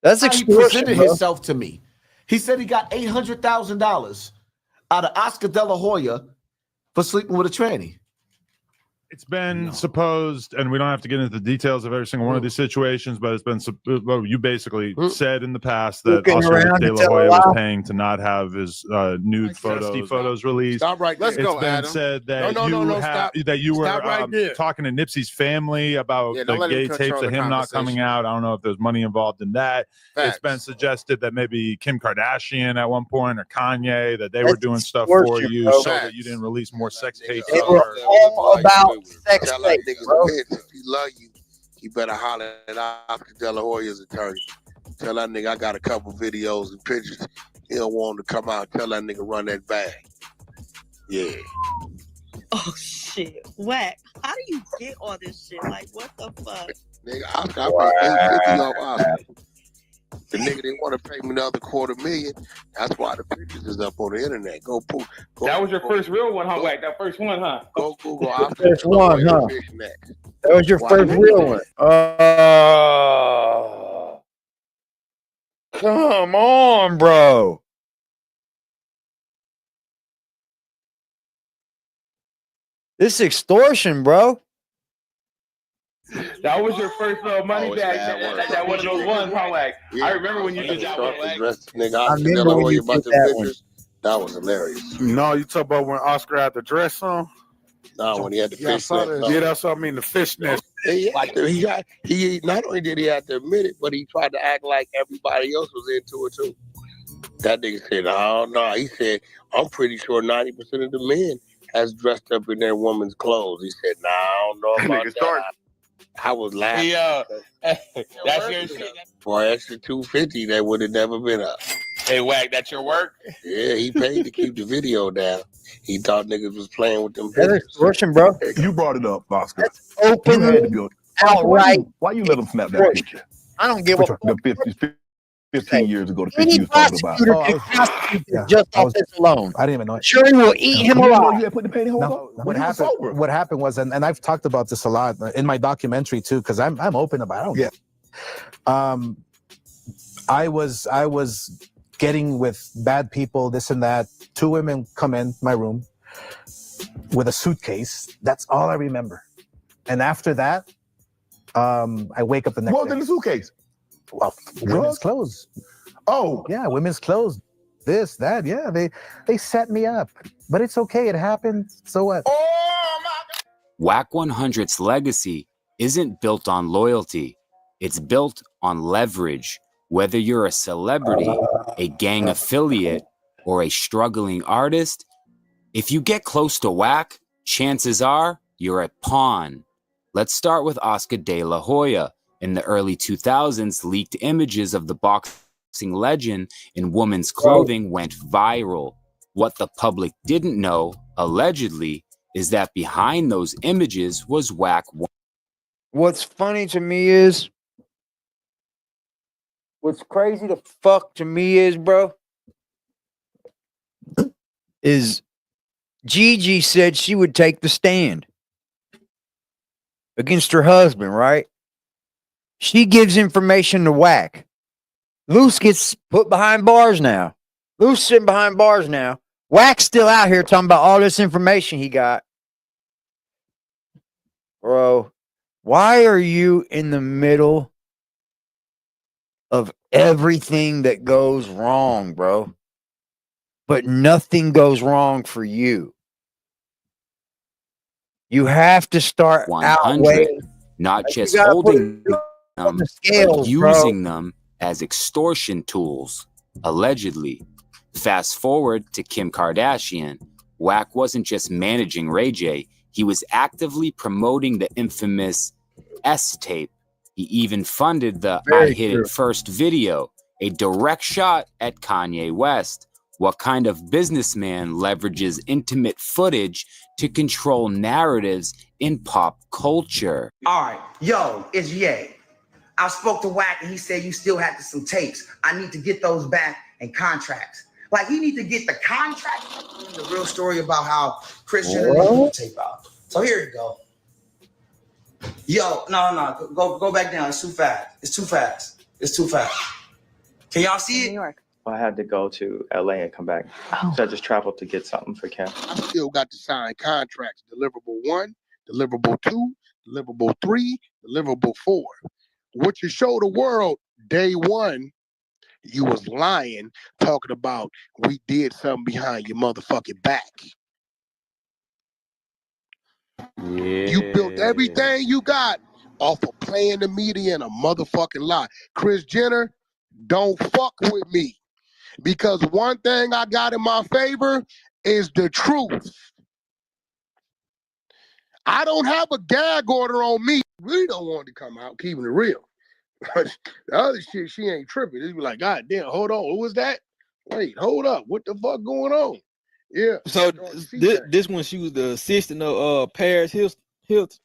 That's How he extortion, presented bro. himself to me. He said he got $800,000 out of Oscar De La Hoya for sleeping with a tranny. It's been supposed, and we don't have to get into the details of every single one of these situations, but it's been you basically said in the past that Looking Oscar around De to La tell a Hoya was lie. paying to not have his nude photos released. Stop right there. It's been said that stop. that you Stop were right there. talking to Nipsey's family about Yeah, the don't let him gay tapes control of the him not coming conversation. out. I don't know if there's money involved in that. Facts. It's been suggested that maybe Kim Kardashian at one point or Kanye, that they were That's doing stuff for extortion, you bro. so that you didn't release more sex tapes. They of were her. all about sex Tell that tapes, nigga bro. bitch, if he love you, he better holler at Oscar De La Hoya's attorney. Tell that nigga I got a couple videos and pictures. He don't want him to come out. Tell that nigga run that bag. Yeah. Oh shit, Wack. How do you get all this shit? Like, what the fuck? Nigga, Oscar, I paid $850 off Oscar. The nigga didn't want to pay me another $250,000. That's why the pictures is up on the internet. Go That was your first real one, huh, Wack? That first one, huh? Go Google Oscar. First one, huh? Fishnet. That was your Why first nigga real did one. it? Come on, bro. This extortion, bro. That was your first money bag. That one of those ones, huh, Wack? I remember when you did that one, Wack. Nigga, Oscar De La Hoya about the pictures. That was hilarious. No, you talk about when Oscar had the dress on? No, when he had the fishnet. Yeah, that's what I mean, the fishnet. He not only did he have to admit it, but he tried to act like everybody else was into it too. That nigga said, "Oh no," he said, "I'm pretty sure 90% of the men has dressed up in their woman's clothes." He said, "Nah, I don't know about that." I was laughing. That's your shit. For an extra $250, that would have never been up. Hey, Wack, that's your work? Yeah, he paid to keep the video down. He thought niggas was playing with them. That's extortion, bro. You brought it up, Oscar. That's open, outright. Why you let him snap that picture? I don't give a fuck. The 15 years ago, the picture Any you was talking about. prosecutor can prosecute this just off this alone. I didn't even know. Sure, he will eat him alive. No, What happened was, and I've talked about this a lot in my documentary too, because I'm open about it. I was getting with bad people, this and that. 2 women come in my room with a suitcase. That's all I remember. And after that, I wake up the next day. What was in the suitcase? Well, women's clothes. Oh, yeah, women's clothes. This, that, yeah. They set me up, but it's okay. It happened. So what? Wack 100's legacy isn't built on loyalty. It's built on leverage. Whether you're a celebrity, a gang affiliate, or a struggling artist, if you get close to Wack, chances are you're a pawn. Let's start with Oscar De La Hoya. In the early 2000s, leaked images of the boxing legend in women's clothing went viral. What the public didn't know, allegedly, is that behind those images was Wack. What's funny to me is, what's crazy to fuck to me is, bro, is GiGi said she would take the stand against her husband, right? She gives information to Wack. Luce gets put behind bars now. Luce sitting behind bars now. Wack's still out here talking about all this information he got. Bro, why are you in the middle of everything that goes wrong, bro? But nothing goes wrong for you. You have to start 100, outweighing. not Like, just you gotta holding put them, the scales, but using them as extortion tools, allegedly. Fast forward to Kim Kardashian. Wack wasn't just managing Ray J, he was actively promoting the infamous S tape. He even funded the I Hit It First video, a direct shot at Kanye West. What kind of businessman leverages intimate footage to control narratives in pop culture? All right, yo, it's Ye. I spoke to Wack and he said you still had some tapes. I need to get those back and contracts. Like, he need to get the contract. The real story about how Christian and put the tape out. So here you go. Yo, no, go back down. It's too fast. It's too fast. It's too fast. Can y'all see it? New York. Well, I had to go to LA and come back. So I just traveled to get something for Kim. I still got to sign contracts. Deliverable 1, deliverable 2, deliverable 3, deliverable 4. What you show the world day one, you was lying, talking about we did something behind your motherfucking back. Yeah. You built everything you got off of playing the media and a motherfucking lie. Kris Jenner, don't fuck with me. Because one thing I got in my favor is the truth. I don't have a gag order on me. Really don't want to come out, keeping it real. The other shit, she ain't tripping. It's be like, God damn, hold on, who was that? Wait, hold up, what the fuck going on? Yeah. So this one, she was the assistant of Paris Hilton.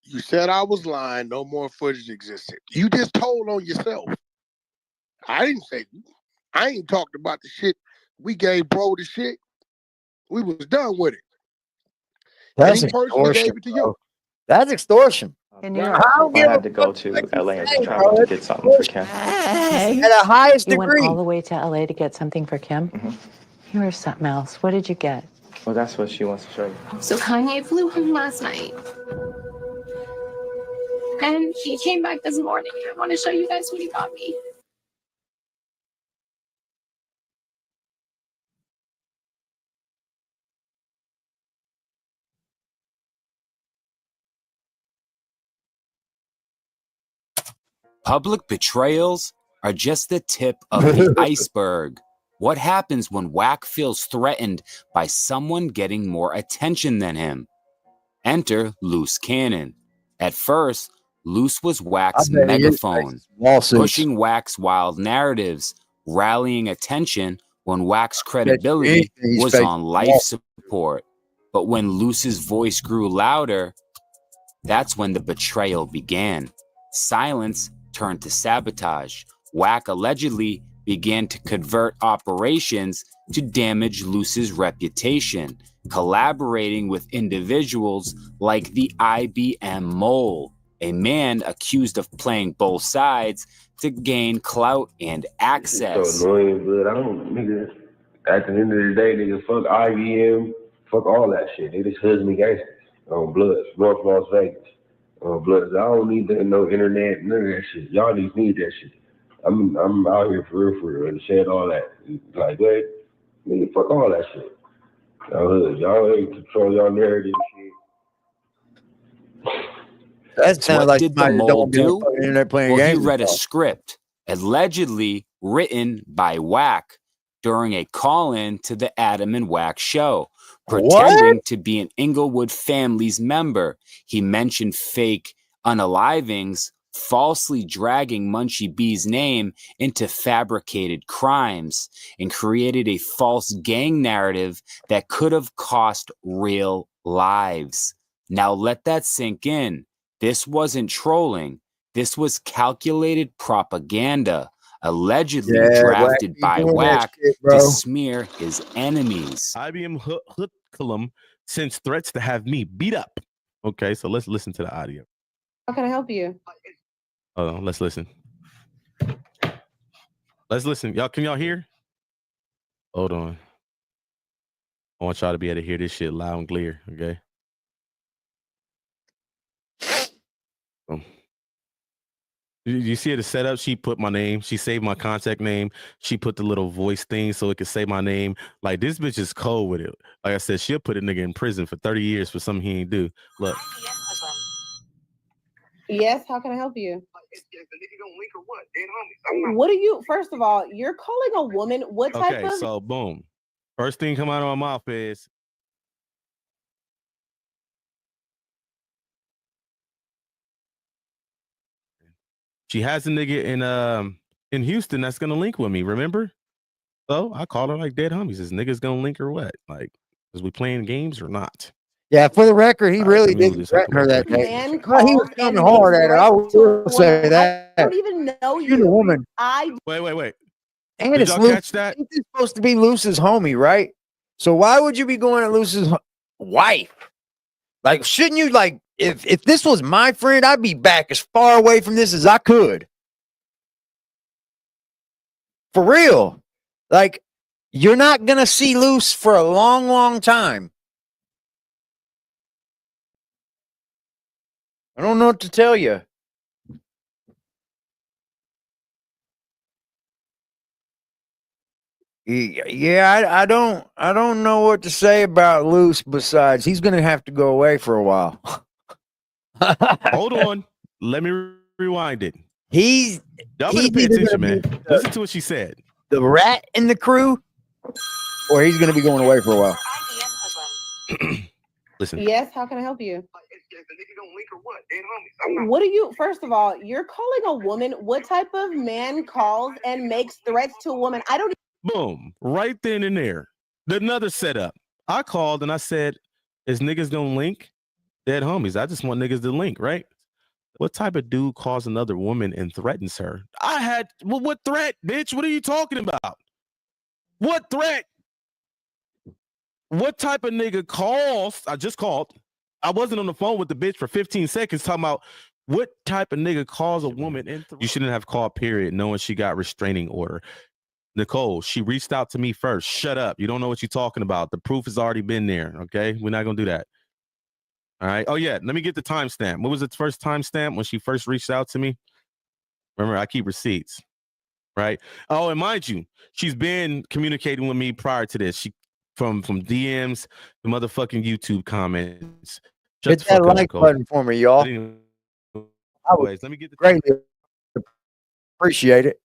You said I was lying. No more footage existed. You just told on yourself. I didn't say. I ain't talked about the shit. We gave bro the shit. We was done with it. That's Any person that gave it to you. That's extortion. I had to go to LA and just travel to get something for Kim. At the highest You went degree. all the way to LA to get something for Kim? You were something else. What did you get? Well, that's what she wants to show you. So Kanye flew home last night. And he came back this morning. I want to show you guys what he got me. Public betrayals are just the tip of the iceberg. What happens when Wack feels threatened by someone getting more attention than him? Enter Luce Cannon. At first, Luce was Wack's megaphone, pushing Wack's wild narratives, rallying attention when Wack's credibility was on life support. But when Luce's voice grew louder, that's when the betrayal began. Silence turned to sabotage. Wack allegedly began to convert operations to damage Luce's reputation, collaborating with individuals like the IBM Mole, a man accused of playing both sides to gain clout and access. It's so annoying, but I don't, nigga, at the end of the day, nigga, fuck IBM, fuck all that shit. They just husband gangsters on Bloods, North Las Vegas. Bloods. I don't need no internet, none of that shit. Y'all just need that shit. I'm out here for real, and said all that. Like, wait, nigga, fuck all that shit. Y'all ain't control y'all narrative shit. That sounds What like did the somebody that Mole don't be on do? fucking internet playing Well, he games. read a script allegedly written by Wack during a call-in to the Adam and Wack show, pretending to be an Inglewood family's member. He mentioned fake unalivings, falsely dragging Munchie B's name into fabricated crimes, and created a false gang narrative that could have cost real lives. Now let that sink in. This wasn't trolling. This was calculated propaganda, allegedly drafted by Wack to smear his enemies. IBM Hoodlum sends threats to have me beat up. Okay, so let's listen to the audio. How can I help you? Hold on, let's listen. Let's listen. Y'all, can y'all hear? Hold on. I want y'all to be able to hear this shit loud and clear, okay? You see the setup? She put my name. She saved my contact name. She put the little voice thing so it could say my name. Like, this bitch is cold with it. Like I said, she'll put a nigga in prison for 30 years for something he ain't do. Look. Yes, how can I help you? What are you, first of all, you're calling a woman, what type of... Okay, so boom. First thing come out of my mouth is, she has a nigga in Houston that's gonna link with me, remember? So I called her like dead homies. Is niggas gonna link or what? Like, is we playing games or not? Yeah, for the record, he All right, really let me move didn't this out the threaten her way. that day. Man Well, he was calls coming and hard makes at her. I threats to a will say woman. I that. don't even know You're the you. woman. Wait. And Did it's y'all Luce. catch that? Ain't this supposed to be Luce's homie, right? So why would you be going at Luce's wife? Like, shouldn't you, like, if this was my friend, I'd be back as far away from this as I could. For real. Like, you're not going to see Luce for a long, long time. I don't know what to tell you. Yeah, I don't know what to say about Luce besides he's going to have to go away for a while. Hold on. Let me rewind it. He's Y'all better pay either attention, gonna man. be Listen to what she said. the rat in the crew, or he's going to be going away for a while. Listen. Yes, how can I help you? What do you, first of all, you're calling a woman, what type of man calls and makes threats to a woman? I don't. Boom. Right then and there. Another setup. I called and I said, is niggas gonna link? Dead homies. I just want niggas to link, right? What type of dude calls another woman and threatens her? What threat, bitch? What are you talking about? What threat? What type of nigga calls? I just called. I wasn't on the phone with the bitch for 15 seconds talking about what type of nigga calls a woman and you shouldn't have called, period, knowing she got restraining order. Nicole, she reached out to me first. Shut up. You don't know what you're talking about. The proof has already been there. Okay. We're not going to do that. All right. Oh, yeah. Let me get the timestamp. What was the first timestamp when she first reached out to me? Remember, I keep receipts. Right. Oh, and mind you, she's been communicating with me prior to this. She from DMs, the motherfucking YouTube comments. Hit that like button for me, y'all. Anyways, let me get the greatly appreciate it.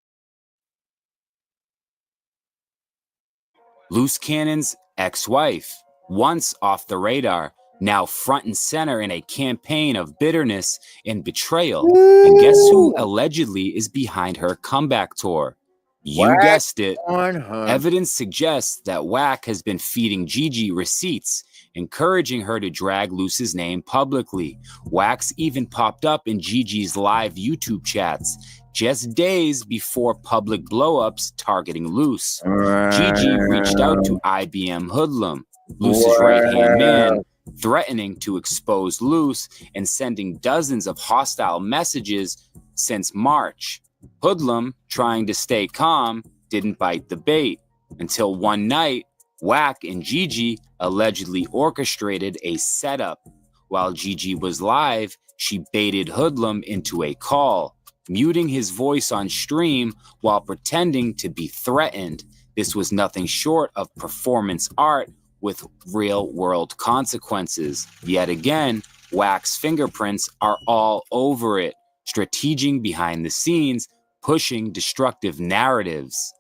Luce Cannon's ex-wife, once off the radar, now front and center in a campaign of bitterness and betrayal. And guess who allegedly is behind her comeback tour? You Wack guessed it. 100. Evidence suggests that Wack has been feeding GiGi receipts, encouraging her to drag Luce's name publicly. Wack's even popped up in GiGi's live YouTube chats just days before public blowups targeting Luce. GiGi reached out to IBM Hoodlum, Luce's right-hand man, threatening to expose Luce and sending dozens of hostile messages since March. Hoodlum, trying to stay calm, didn't bite the bait until one night, Wack and GiGi allegedly orchestrated a setup. While GiGi was live, she baited Hoodlum into a call, muting his voice on stream while pretending to be threatened. This was nothing short of performance art with real-world consequences. Yet again, Wack's fingerprints are all over it, strategizing behind the scenes, pushing destructive narratives.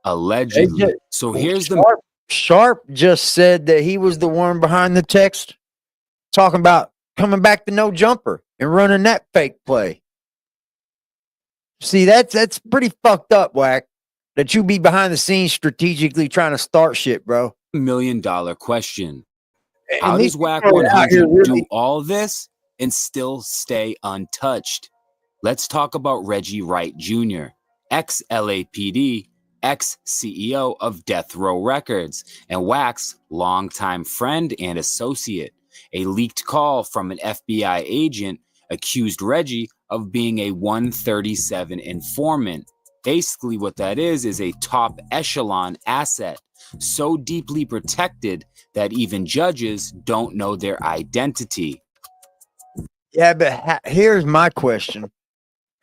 Allegedly. So here's the... Sharp just said that he was the one behind the text, talking about coming back to no jumper and running that fake play. See, that's pretty fucked up, Wack, that you be behind the scenes strategically trying to start shit, bro. $1 million question. And How these does Wack people are out 100 here really- do all this and still stay untouched? Let's talk about Reggie Wright Jr., ex-LAPD, ex-CEO of Death Row Records, and Wack's longtime friend and associate. A leaked call from an FBI agent accused Reggie of being a 137 informant. Basically what that is a top echelon asset, so deeply protected that even judges don't know their identity. Yeah, but here's my question.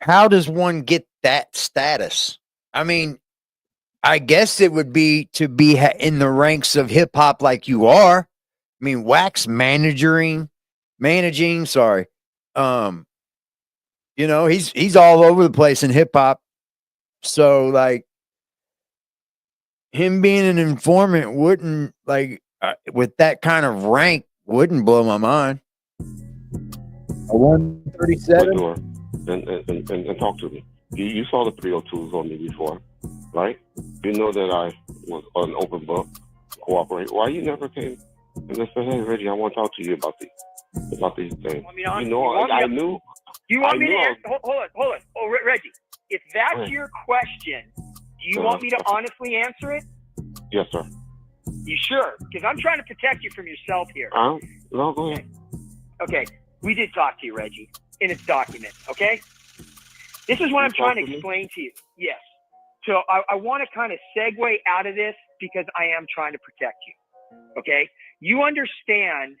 How does one get that status? I mean, I guess it would be to be in the ranks of hip hop like you are. I mean, Wack's managing, sorry. You know, he's all over the place in hip hop. So like him being an informant wouldn't with that kind of rank wouldn't blow my mind. A 137. And talk to me. You saw the 302s on me before. right? You know that I was an open book, cooperate. Why you never came and just said, "Hey, Reggie, I want to talk to you about these things." I knew. You want I me to knew I answer? Hold on. Oh, Reggie, if that's your question, do you want me to honestly answer it? Yes, sir. You sure? Because I'm trying to protect you from yourself here. No, go ahead. Okay, we did talk to you, Reggie, in a document, okay? This is what I'm trying to explain to you. Yes. So I want to kind of segue out of this because I am trying to protect you, okay? You understand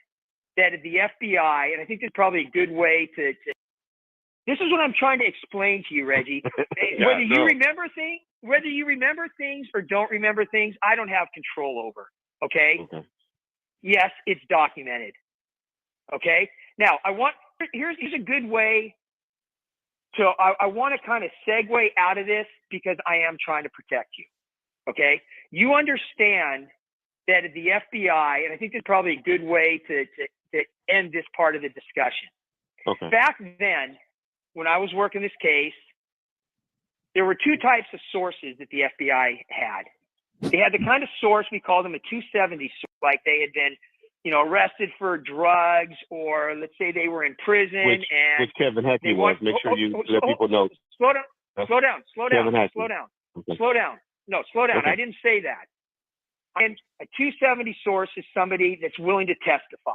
that at the FBI, and I think this is probably a good way to this is what I'm trying to explain to you, Reggie. Whether you remember things or don't remember things, I don't have control over, okay? Yes, it's documented. Okay. Now here's a good way to, I want to kind of segue out of this because I am trying to protect you. Okay. You understand that at the FBI, and I think this is probably a good way to end this part of the discussion. Okay. Back then, when I was working this case, there were two types of sources that the FBI had. They had the kind of source, we call them a 270 source, like they had been, arrested for drugs, or let's say they were in prison, which Kevin Hackney was. Make sure you let people know. Slow down. Okay. Slow down. No, slow down. Okay. I didn't say that. And a 270 source is somebody that's willing to testify.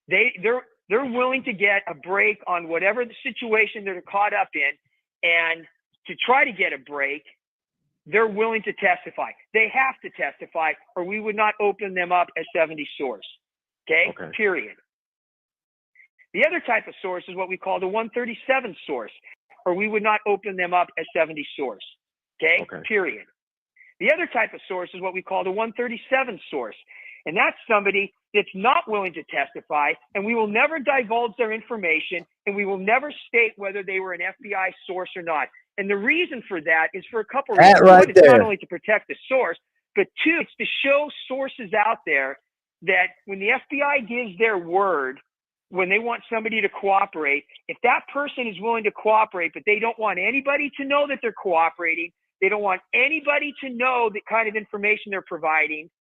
They're willing to get a break on whatever the situation they're caught up in, and to try to get a break, they're willing to testify. They have to testify, or we would not open them up as 70 source. Okay? Period. The other type of source is what we call the 137 source, or we would not open them up as 70 source. Okay? Period. The other type of source is what we call the 137 source, and that's somebody that's not willing to testify, and we will never divulge their information, and we will never state whether they were an FBI source or not. And the reason for that is for a couple reasons. One, it's not only to protect the source, but two, it's to show sources out there that when the FBI gives their word, when they want somebody to cooperate, if that person is willing to cooperate, but they don't want anybody to know that they're cooperating, they don't want anybody to know the kind of information they're providing,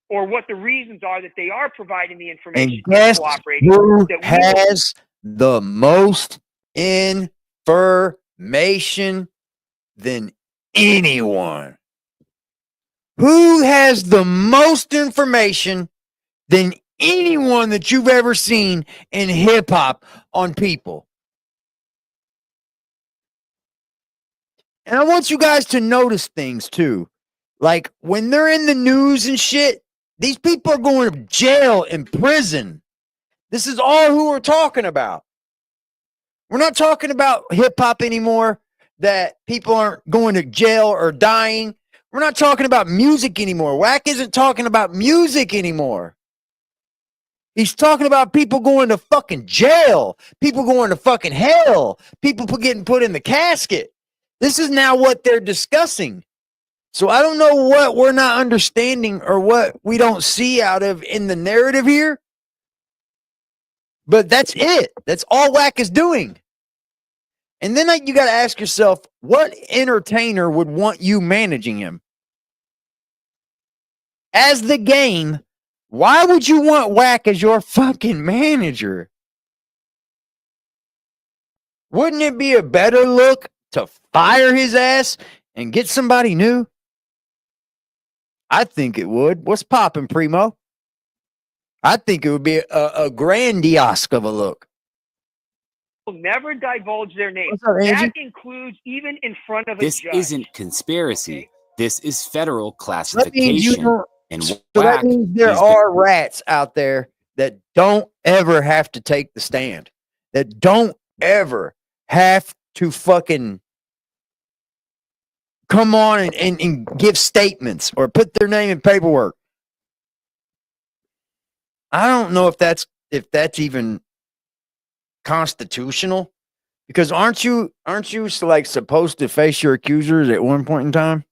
or what the reasons are that they are providing the information. And guess who has the most information than anyone? Who has the most information than anyone that you've ever seen in hip hop on people? And I want you guys to notice things too. Like when they're in the news and shit, these people are going to jail and prison. This is all who we're talking about. We're not talking about hip hop anymore, that people aren't going to jail or dying. We're not talking about music anymore. Wack isn't talking about music anymore. He's talking about people going to fucking jail, people going to fucking hell, people getting put in the casket. This is now what they're discussing. So I don't know what we're not understanding or what we don't see out of in the narrative here. But that's it. That's all Wack is doing. And then you got to ask yourself, what entertainer would want you managing him? As the game, why would you want Wack as your fucking manager? Wouldn't it be a better look to fire his ass and get somebody new? I think it would. What's popping, Primo? I think it would be a grandiose of a look. Never divulge their name. What's up, Angie? That includes even in front of a This judge. isn't conspiracy. Okay? This is federal That means you classification. don't- And So that means there are rats out there that don't ever have to take the stand, that don't ever have to fucking come on and give statements or put their name in paperwork. I don't know if that's even constitutional, because aren't you like supposed to face your accusers at one point in time?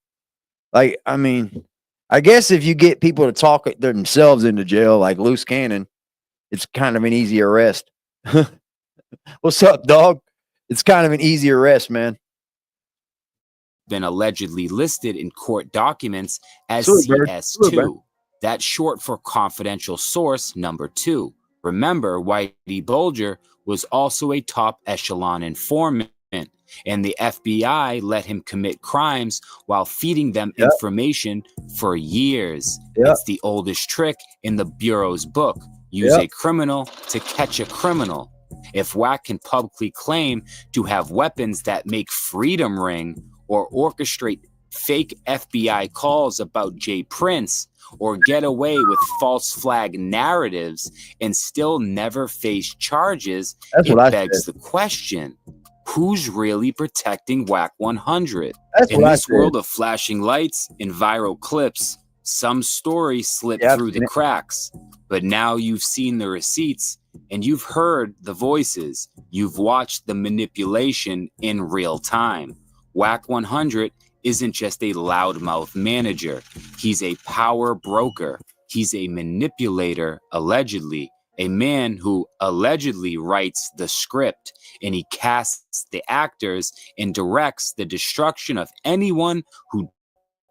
Like, I mean, I guess if you get people to talk themselves into jail, like Luce Cannon, it's kind of an easy arrest. What's up, dog? It's kind of an easy arrest, man. been allegedly listed in court documents as Salute, bird. Salute, bird. CS2. That's short for confidential source number 2. Remember, Whitey Bulger was also a top echelon informant, and the FBI let him commit crimes while feeding them information for years. It's the oldest trick in the Bureau's book. Use a criminal to catch a criminal. If Wack can publicly claim to have weapons that make freedom ring or orchestrate fake FBI calls about Jay Prince or get away with false flag narratives and still never face charges, it begs the question, who's really protecting Wack 100? In this world of flashing lights and viral clips, some stories slip through the cracks. But now you've seen the receipts and you've heard the voices. You've watched the manipulation in real time. Wack 100 isn't just a loudmouth manager. He's a power broker. He's a manipulator, allegedly. A man who allegedly writes the script, and he casts the actors and directs the destruction of anyone who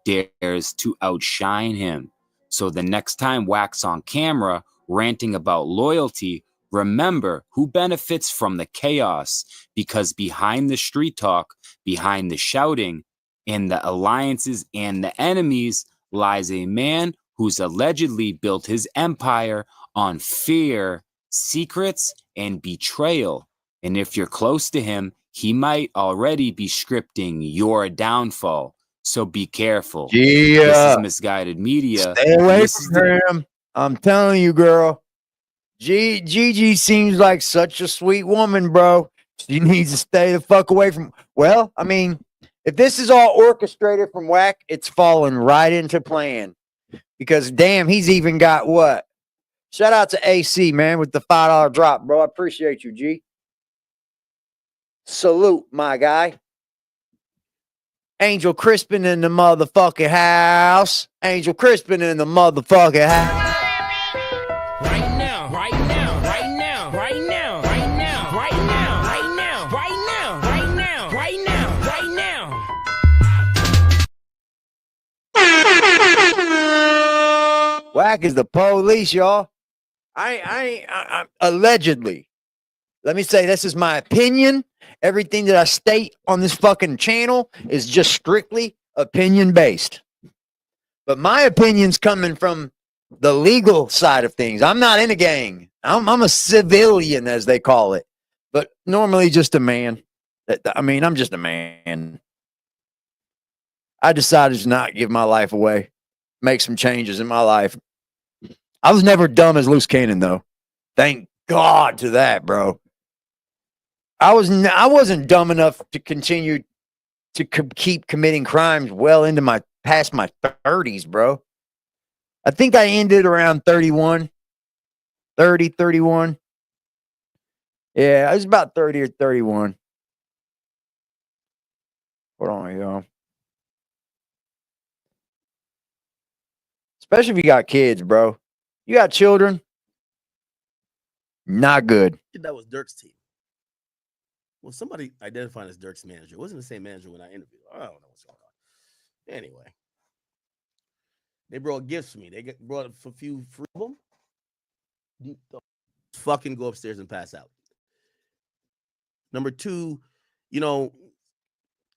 dares to outshine him. So the next time Wack's on camera ranting about loyalty, remember who benefits from the chaos, because behind the street talk, behind the shouting, in the alliances and the enemies lies a man who's allegedly built his empire on fear, secrets, and betrayal. And if you're close to him, he might already be scripting your downfall. So be careful. This is misguided media. Stay away from him. I'm telling you, girl. GiGi seems like such a sweet woman, bro. She needs to stay the fuck away from. Well, I mean, if this is all orchestrated from Wack, it's falling right into plan. Because damn, he's even got what? Shout out to AC, man, with the $5 drop, bro. I appreciate you, G. Salute, my guy. Angel Crispin in the motherfucking house. Angel Crispin in the motherfucking house. Right now, right now, right now, right now, right now, right now, right now, right now, right now, right now, right now. Wack is the police, y'all. I allegedly. Let me say, this is my opinion. Everything that I state on this fucking channel is just strictly opinion based. But my opinion's coming from the legal side of things. I'm not in a gang. I'm a civilian, as they call it. But normally just a man. I mean, I'm just a man. I decided to not give my life away. Make some changes in my life. I was never dumb as Luce Cannon, though. Thank God to that, bro. I wasn't dumb enough to continue to keep committing crimes well into past my 30s, bro. I think I ended around 31. Yeah, I was about 30 or 31. Hold on, y'all. Especially if you got kids, bro. You got children. Not good. That was Dirk's team. Well, somebody identified as Dirk's manager. It wasn't the same manager when I interviewed. I don't know what's going on. Anyway, they brought gifts for me. They brought a few free of them. You fucking go upstairs and pass out. Number 2, you know,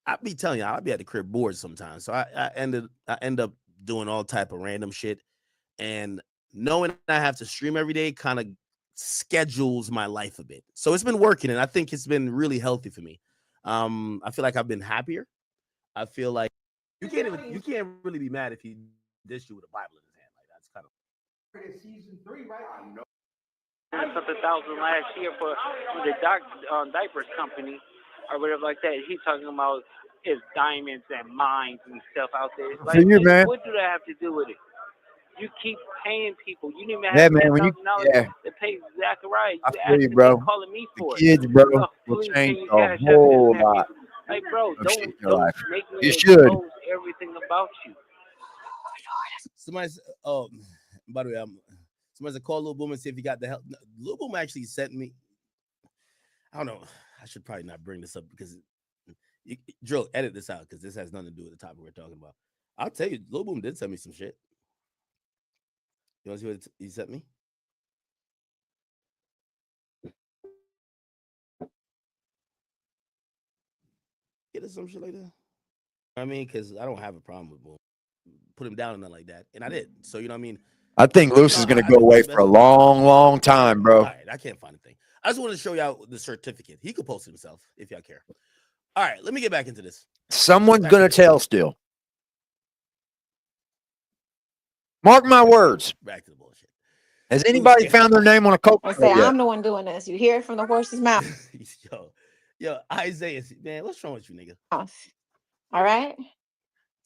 I be telling you, I'll be at the crib bored sometimes. So I end up doing all type of random shit, and knowing I have to stream every day kind of schedules my life a bit. So it's been working, and I think it's been really healthy for me. I feel like I've been happier. I feel like you can't really be mad if he dish you with a Bible in his hand. Like, that's kind of season 3, right? I know. Something thousand last year for the diapers company or whatever like that. He's talking about his diamonds and mines and stuff out there. Like, For you, man. What do that have to do with it? You keep paying people. You didn't even Yeah, have man, when you- $10,000 yeah. to pay Zachariah. I feel you, bro. Calling me for The kids, bro, Oh, will please, change can you a cash out whole this? lot. Like, bro, of shit in your don't life. make me You should. expose everything about you. somebody. By the way, somebody said call Lil Boom and see if he got the help. Lil Boom actually sent me. I don't know. I should probably not bring this up because Drill, edit this out because this has nothing to do with the topic we're talking about. I'll tell you, Lil Boom did send me some shit. You want to see what he sent me? Get us some shit like that. I mean, because I don't have a problem with Boom. Put him down and nothing like that, and I did. So you know what I mean. I think Luce is going to go away for a long, long time, bro. All right, I can't find a thing. I just wanted to show y'all the certificate. He could post it himself if y'all care. All right, let me get back into this. Someone's going to tell still. Mark my words. Back to the bullshit. Has anybody found their name on a coke? I say I'm the one doing this. You hear it from the horse's mouth. Yo, Isaiah, man, what's wrong with you, nigga? All right.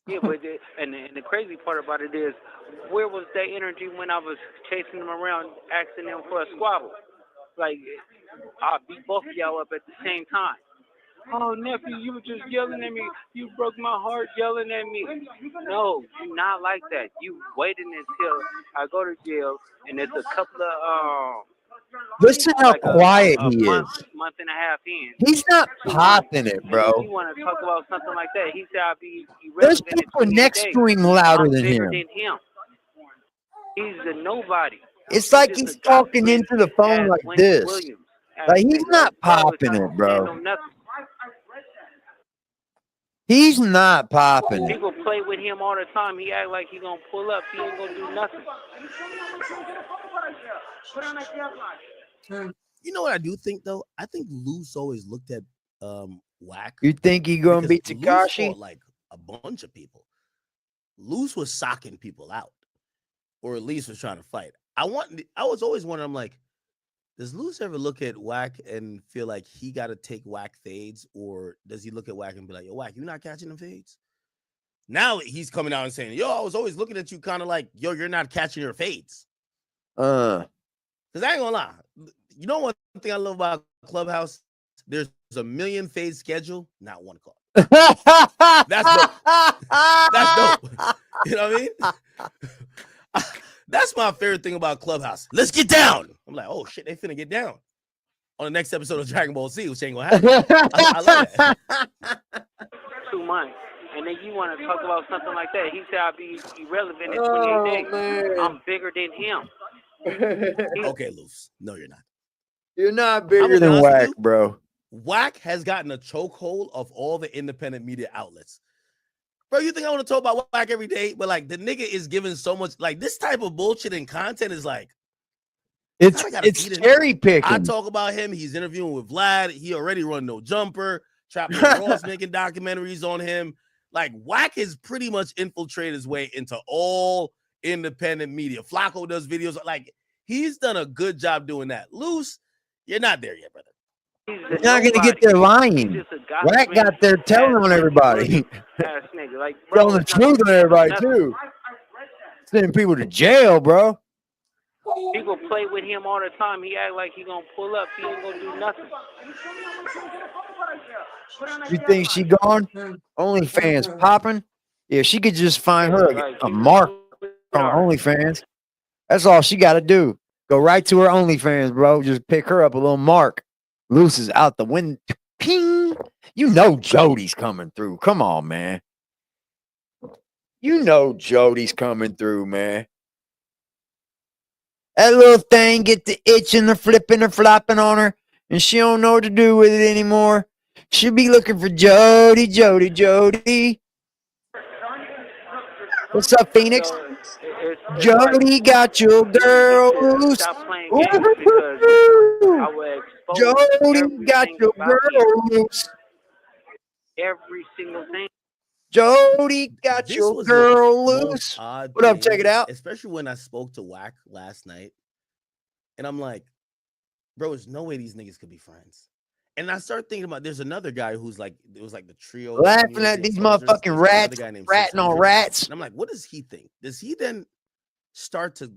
Yeah, but and the crazy part about it is, where was that energy when I was chasing them around, asking them for a squabble? Like, I beat both of y'all up at the same time. Oh, nephew, you were just yelling at me. You broke my heart yelling at me. No, you're not like that. You waiting until I go to jail, and it's a couple of Listen how like quiet a he month, is. month and a half in. He's not popping it, bro. You want to talk about something like that? He said I'll be There's irrelevant in people 28 next days. to him louder I'm than bigger him. than him. He's a nobody. It's like he's talking into the phone like this. Like he's not popping it, bro. He's not popping it. People play with him all the time. He act like he gonna pull up. He ain't gonna do nothing. You know what I do think though? I think Luce always looked at Wack. You think he gonna beat Luce Tekashi? fought like a bunch of people. Luce was socking people out, or at least was trying to fight. I was always wondering, I'm like, does Luce ever look at Wack and feel like he got to take Wack fades, or does he look at Wack and be like, yo, Wack, you not catching them fades? Now he's coming out and saying, yo, I was always looking at you kind of like, yo, you're not catching your fades. Because I ain't gonna lie. You know one thing I love about Clubhouse? There's a million fades schedule, not one call. That's dope. That's dope. You know what I mean? That's my favorite thing about Clubhouse. Let's get down. I'm like, oh shit, they finna get down on the next episode of Dragon Ball Z, which ain't gonna happen. I love that. 2 months. And then you want to talk about something like that. He said I'll be irrelevant in 28 days. Man. I'm bigger than him. Okay, Luce. No, you're not. You're not bigger than Wack, bro. Wack has gotten a chokehold of all the independent media outlets. Bro, you think I want to talk about Wack every day? But like the nigga is giving so much, like this type of bullshit and content is like, it's cherry picking. I talk about him. He's interviewing with Vlad. He already run No Jumper. Trap Ross making documentaries on him. Like Wack has pretty much infiltrated his way into all independent media. Flacco does videos. Like he's done a good job doing that. Luce, you're not there yet, brother. You're not gonna get there lying. Wack got there telling on everybody. Like, telling the truth on everybody too. Sending people to jail, bro. People play with him all the time. He act like he gonna pull up. He ain't gonna do nothing. You think she gone? OnlyFans popping? Yeah, she could just find her a mark on OnlyFans. That's all she got to do. Go right to her OnlyFans, bro. Just pick her up a little mark. Luce is out the window. Ping. You know Jody's coming through. Come on, man. You know Jody's coming through, man. That little thing get the itching, or flipping, or flopping on her, and she don't know what to do with it anymore. She'll be looking for Jody, Jody, Jody. What's up, Phoenix? Jody got your girl loose. Jody got your girl loose. Every single thing. Jody got your girl loose. What up? Check it out. Especially when I spoke to Wack last night, and I'm like, bro, there's no way these niggas could be friends. And I started thinking about there's another guy who's like, it was like the trio laughing at these motherfucking rats, ratting on rats. And I'm like, what does he think? Does he then start to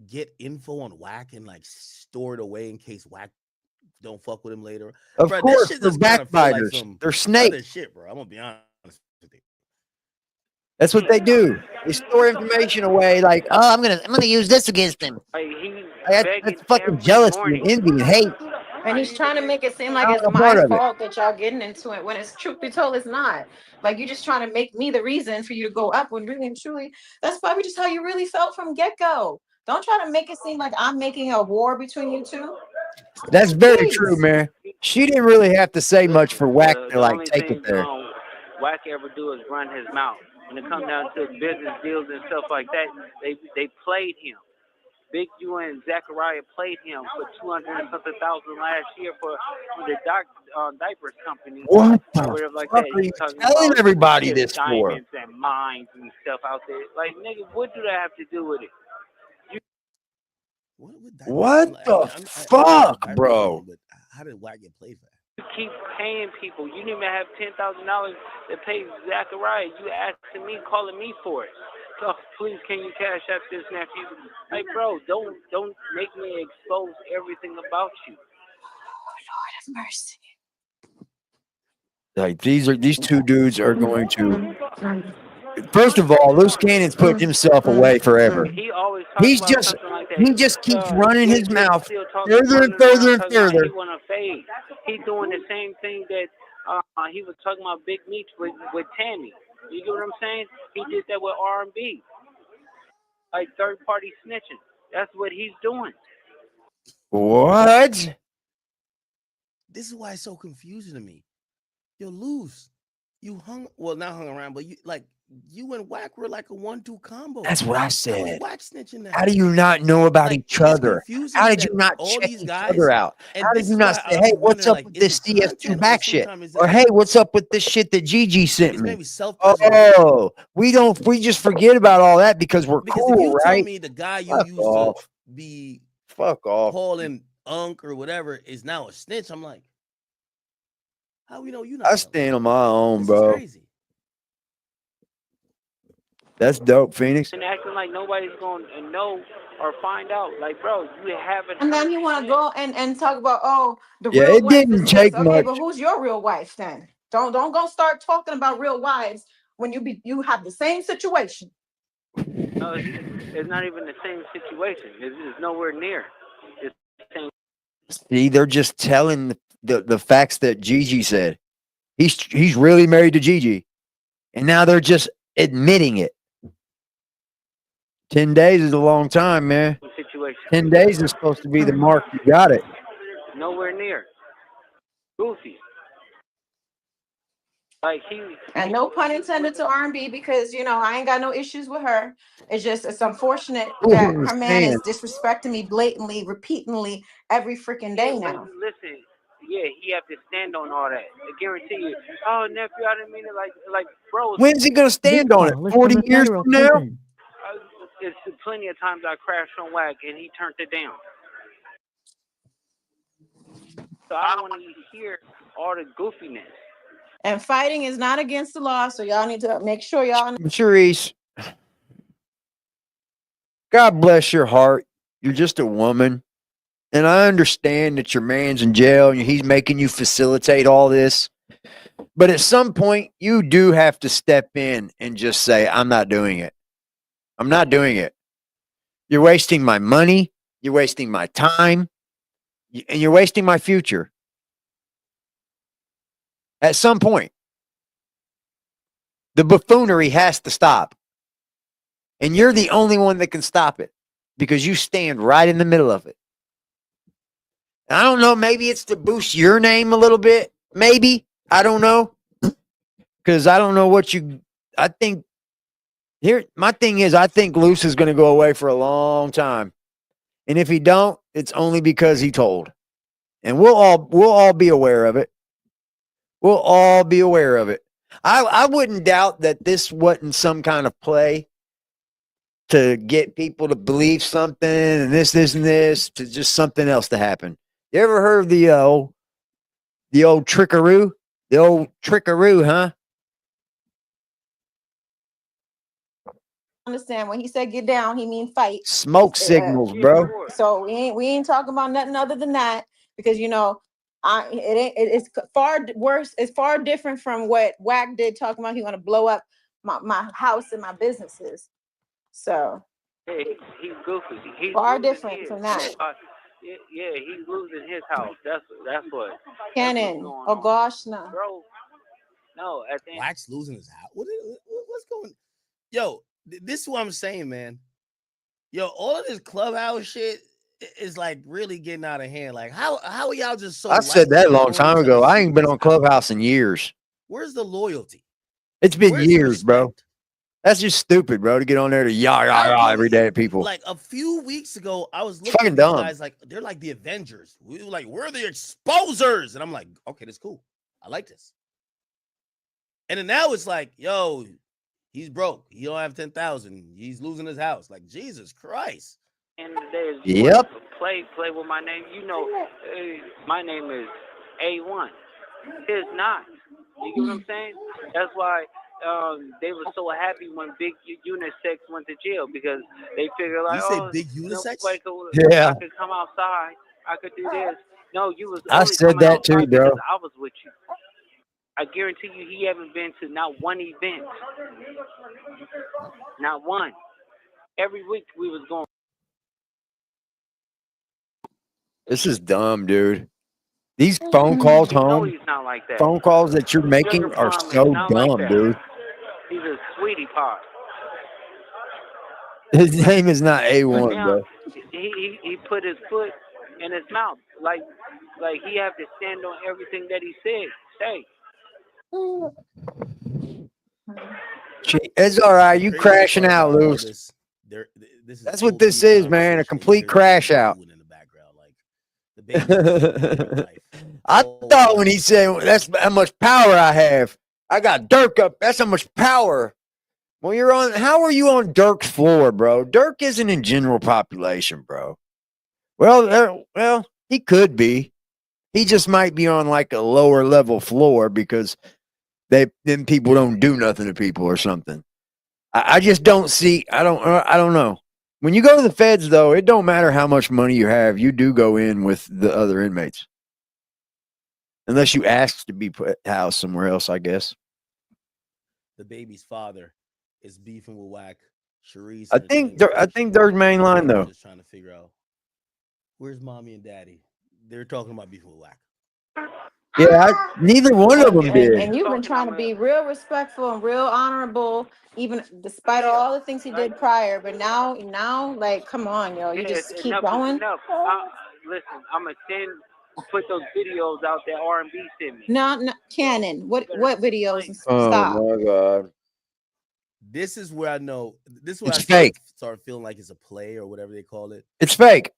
get info on Wack and like store it away in case Wack don't fuck with him later? Of bro, course, this shit they're just kinda feel like backbiters. some They're snakes. other shit, bro. I'm gonna be honest with you. That's what they do. They store information away. Like, oh, I'm gonna use this against him. Like, That's fucking jealousy and envy and hate. And he's trying to make it seem like I'm it's a my part of it. fault that y'all getting into it when it's truth be told, it's not. Like you're just trying to make me the reason for you to go up when really and truly that's probably just how you really felt from get-go. Don't try to make it seem like I'm making a war between you two. That's very Please. true, man. She didn't really have to say much for Wack to The like only take it thing there. Wack ever do is run his mouth. When it comes down to business deals and stuff like that, they played him. Big U and Zachariah played him for 200 and something thousand last year for the diapers company. What the or whatever like fuck that. are He's you talking telling about everybody his this for? diamonds and mines and stuff out there. Like, nigga, what do that have to do with it? What the fuck, bro? But how did Wack get played for that? You keep paying people. You didn't even have $10,000 to pay Zachariah. You asking me, calling me for it. So please, can you cash out this nephew? Like, bro, don't make me expose everything about you. Lord have mercy. Like these two dudes are going to. First of all, Luce Cannon's putting himself away forever. He always talks He's about just something like that. he just keeps running He his just mouth still talking, further and running further around and talking about further. He want to fade. He's doing the same thing that he was talking about Big Meech with Tammy. You get what I'm saying? He did that with R&B. Like third party snitching. That's what he's doing. What? This is why it's so confusing to me. Yo, Luce, you not hung around, but you and Wack were like a 1-2 combo. That's what I How was said. Wack snitching that? How do you not know about each It's other? confusing How me did you that not all check these each guys, other out? and How did this you is not why say, I hey, be what's wondering, up like, with is this it CS2 content or back shit? sometimes is Or it hey, what's up with this shit that GiGi sent it's me? maybe self-preservation? Oh, we just forget about all that because we're Because cool, if you tell right? me the guy you Fuck used to off. be Fuck off. calling Unk or whatever is now a snitch, I'm like, how we know you not I telling? stand on my own, This bro. is crazy. That's dope, Phoenix. And acting like nobody's going to know or find out. Like, bro, you haven't. And then you want to go and talk about, oh, the Yeah, real it wife is didn't this. take Okay, much. but who's your real wife then? Don't go start talking about real wives when you have the same situation. No, it's not even the same situation. It's nowhere near. It's the same. See, they're just telling the facts that GiGi said. He's really married to GiGi. And now they're just admitting it. 10 days is a long time, man. Situation. 10 days is supposed to be the mark. You got it. Nowhere near. Goofy. Like And no pun intended to R&B because I ain't got no issues with her. It's unfortunate that her man is disrespecting me blatantly, repeatedly every freaking day now. Listen, yeah, he have to stand on all that. I guarantee you. Oh, nephew, I didn't mean it like bro. When's he gonna stand on it? 40 years from now? It's plenty of times I crashed on Wack and he turned it down. So I don't want to hear all the goofiness. And fighting is not against the law, so y'all need to make sure y'all. Charisse, God bless your heart. You're just a woman. And I understand that your man's in jail and he's making you facilitate all this. But at some point, you do have to step in and just say, I'm not doing it. I'm not doing it. You're wasting my money. You're wasting my time. And you're wasting my future. At some point, the buffoonery has to stop. And you're the only one that can stop it because you stand right in the middle of it. I don't know. Maybe it's to boost your name a little bit. Maybe. I don't know. Because I don't know what I think. Here, my thing is, I think Luce is going to go away for a long time. And if he don't, it's only because he told. And we'll all be aware of it. We'll all be aware of it. I wouldn't doubt that this wasn't some kind of play to get people to believe something and this, and this, to just something else to happen. You ever heard of the old trickaroo? The old trickaroo, huh? Understand when he said get down, he mean fight. Smoke signals, bro. So we ain't talking about nothing other than that because it's far worse. It's far different from what Wack did talking about. He want to blow up my house and my businesses. So he's goofy. He's far goofy different from that. Yeah, he's losing his house. That's what. Cannon. Going Oh on. gosh, no. Bro, no, at the end. Wack's losing his house. What's going? Yo, this is what I'm saying, man. Yo, all of this clubhouse shit is like really getting out of hand. Like, how are y'all just so? I said that a long time light-skinned ago. on each I other's ain't been on secrets? Clubhouse in years. Where's the loyalty? It's been Where's the years, bro. respect? That's just stupid, bro, to get on there to yah every day at people. Like a few weeks ago, I was looking fucking at these dumb. guys like they're like the Avengers. We're the exposers, and I'm like, okay, that's cool. I like this. And then now it's like, yo, he's broke. He don't have 10,000. He's losing his house. Like, Jesus Christ. End of the day is Yep. play with my name. You know, my name is A1. It's not. You get what I'm saying? That's why they were so happy when Big Unisex went to jail, because they figured like, You say oh, Big Unisex? Yeah. I could come outside. I could do this. No, you was I only said coming that too, outside bro. because I was with you. I guarantee you he haven't been to not one event. Not one. Every week we was going. This is dumb, dude. These phone calls You know home, he's not like that. phone calls that you're making Sugar are Plum is so not like dumb, that. dude. He's a sweetie pie. His name is not A1, Now, bro. he put his foot in his mouth. Like he have to stand on everything that he say. It's all right. You Crazy crashing part out, about all Luce. this is That's what this is, man. A complete crash out. I thought when he said that's how much power I have, I got Dirk up. That's how much power. Well, you're on. How are you on Dirk's floor, bro? Dirk isn't in general population, bro. Well, he could be. He just might be on like a lower level floor because then people don't do nothing to people or something. I just don't see. I don't know. When you go to the feds, though, it don't matter how much money you have. You do go in with the other inmates, unless you ask to be put housed somewhere else, I guess. The baby's father is beefing with Wack. Sharice. I think there's main line though. Just trying to figure out where's mommy and daddy. They're talking about beefing with Wack. Yeah, neither one of them did. And you've been trying to be real respectful and real honorable, even despite all the things he did prior. But now, like, come on, yo, you just keep going. Enough. Listen, I'm gonna put those videos out that R&B sent me. No, Cannon. What videos? Oh Stop. my god. This is where I know. This is where It's I fake. start feeling like it's a play or whatever they call it. It's fake.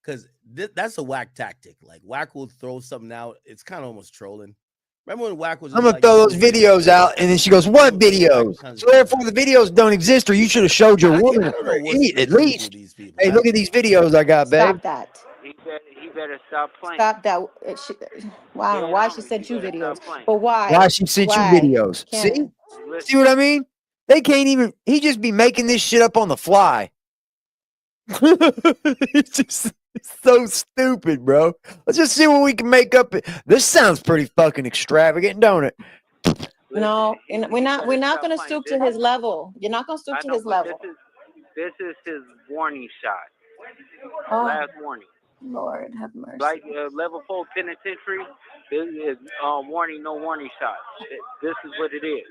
Because that's a Wack tactic. Like Wack will throw something out. It's kind of almost trolling. Remember when Wack was? I'm gonna throw those videos out, and then she goes, "What videos?" So therefore, the videos don't exist, or you should have showed your woman at least. Hey, look at these videos I got, babe. Stop that. He better stop playing. Stop that. Well, I don't know why she sent you videos, but why? Why she sent you videos? Cannon. See what I mean? They can't even. He just be making this shit up on the fly. It's so stupid, bro. Let's just see what we can make up. This sounds pretty fucking extravagant, don't it? No, and we're not going to stoop to his level. You're not going to stoop to his level. This is his warning shot. Oh. Last warning. Lord have mercy. Like level 4 penitentiary, this is warning, no warning shot. This is what it is.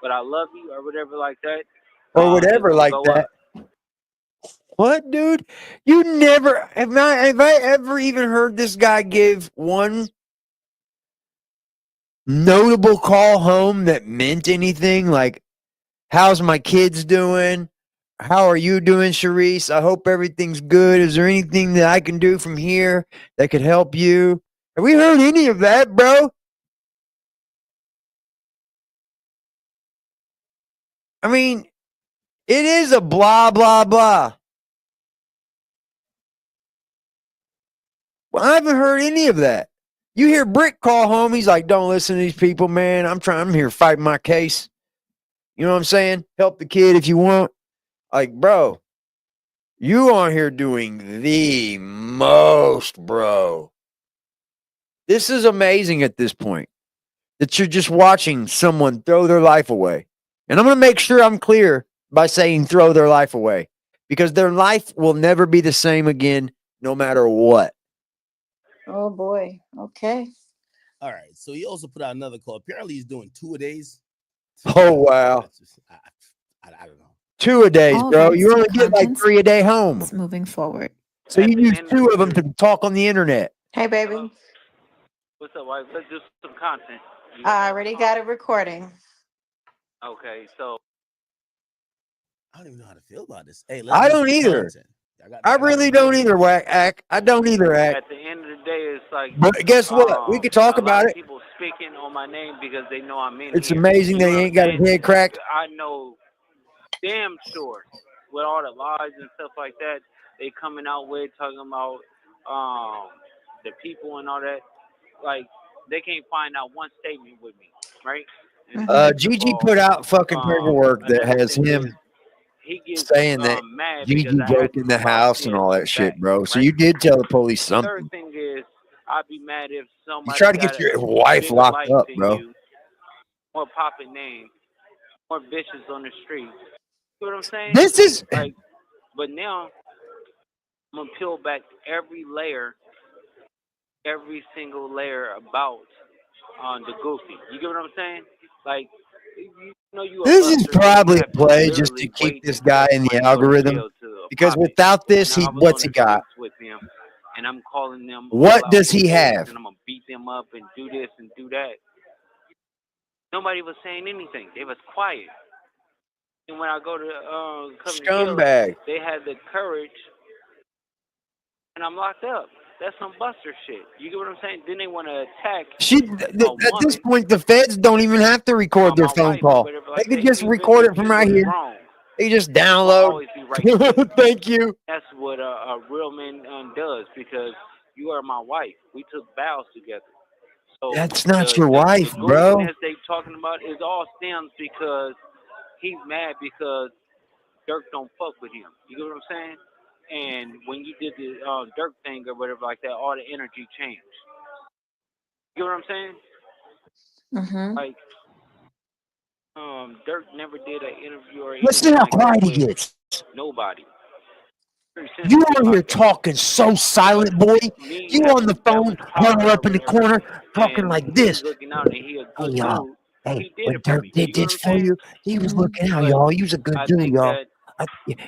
But I love you or whatever like that. Or whatever like that. What, dude? You never have I ever even heard this guy give one notable call home that meant anything? Like, how's my kids doing? How are you doing, Sharice? I hope everything's good. Is there anything that I can do from here that could help you? Have we heard any of that, bro? I mean, it is a blah, blah, blah. Well, I haven't heard any of that. You hear Brick call home. He's like, don't listen to these people, man. I'm here fighting my case. You know what I'm saying? Help the kid if you want. Like, bro, you on here doing the most, bro. This is amazing at this point that you're just watching someone throw their life away. And I'm going to make sure I'm clear by saying throw their life away, because their life will never be the same again, no matter what. Oh boy. Okay. All right. So he also put out another call. Apparently, he's doing 2-a-days. Oh wow. That's just, I don't know. 2-a-days, All bro. rights You to only get like contents 3 a day home. moving forward. So At you the use end of 2 of them the to talk on the internet. Hey, baby. what's up, wife? Let's do some content. I already got it recording. Okay, so I don't even know how to feel about this. Hey, I don't either. I really don't either, Wack. I don't either, Ack. at the end of the day, it's like. But guess what? We could talk a lot about of it. people speaking on my name because they know I'm in It's here. amazing You that know he what ain't got I'm his saying? head cracked. I know damn sure with all the lies and stuff like that they coming out with, talking about the people and all that. Like they can't find out one statement with me, right? And next of GiGi all, put out fucking paperwork that another has thing is him he gets saying that mad GiGi because I had broke to in the come out house and there all that shit, bro. So you did tell the police the third something. thing is, I'd be mad if You somebody try to got get a your wife bigger locked life up, than bro. you, more popping name, more bitches on the street. You know what I'm saying? This is like, but now I'm gonna peel back every single layer about the goofy. You get what I'm saying? Like, you know, you a This is buster, so you probably a have to play just to literally keep wait this until guy in the somebody go to algorithm. jail to Because pop it. without this, Now I was what's on he the got? streets with him, and I'm calling them all What out does he names, have? and I'm gonna beat them up and do this and do that. Nobody was saying anything. They was quiet. And when I go to come to jail, Scumbag. they had the courage, and I'm locked up. That's some buster shit. You get what I'm saying? Then they want to attack At this point, the feds don't even have to record their phone call. They could just record it from right here. wrong. They just I'll download. always be right. Thank you. That's what a real man does because you are my wife. We took vows together. So That's not your wife, the bro. goofiness they talking about is all stems because he's mad because Dirk don't fuck with him. You get what I'm saying? And when you did the Dirk thing or whatever like that, all the energy changed. You get what I'm saying? Mm-hmm. Like, Dirk never did an interview or Let's see anything how like that quiet he with gets. nobody. You on here talking so silent, boy. You on the phone, huddled up in the corner, talking like this. Looking out and he a Hey, good y'all. dude. Hey, He did when it for Dirk me. did You get this what for I'm saying? you, he was looking out, But y'all. He was a good I dude, think y'all. that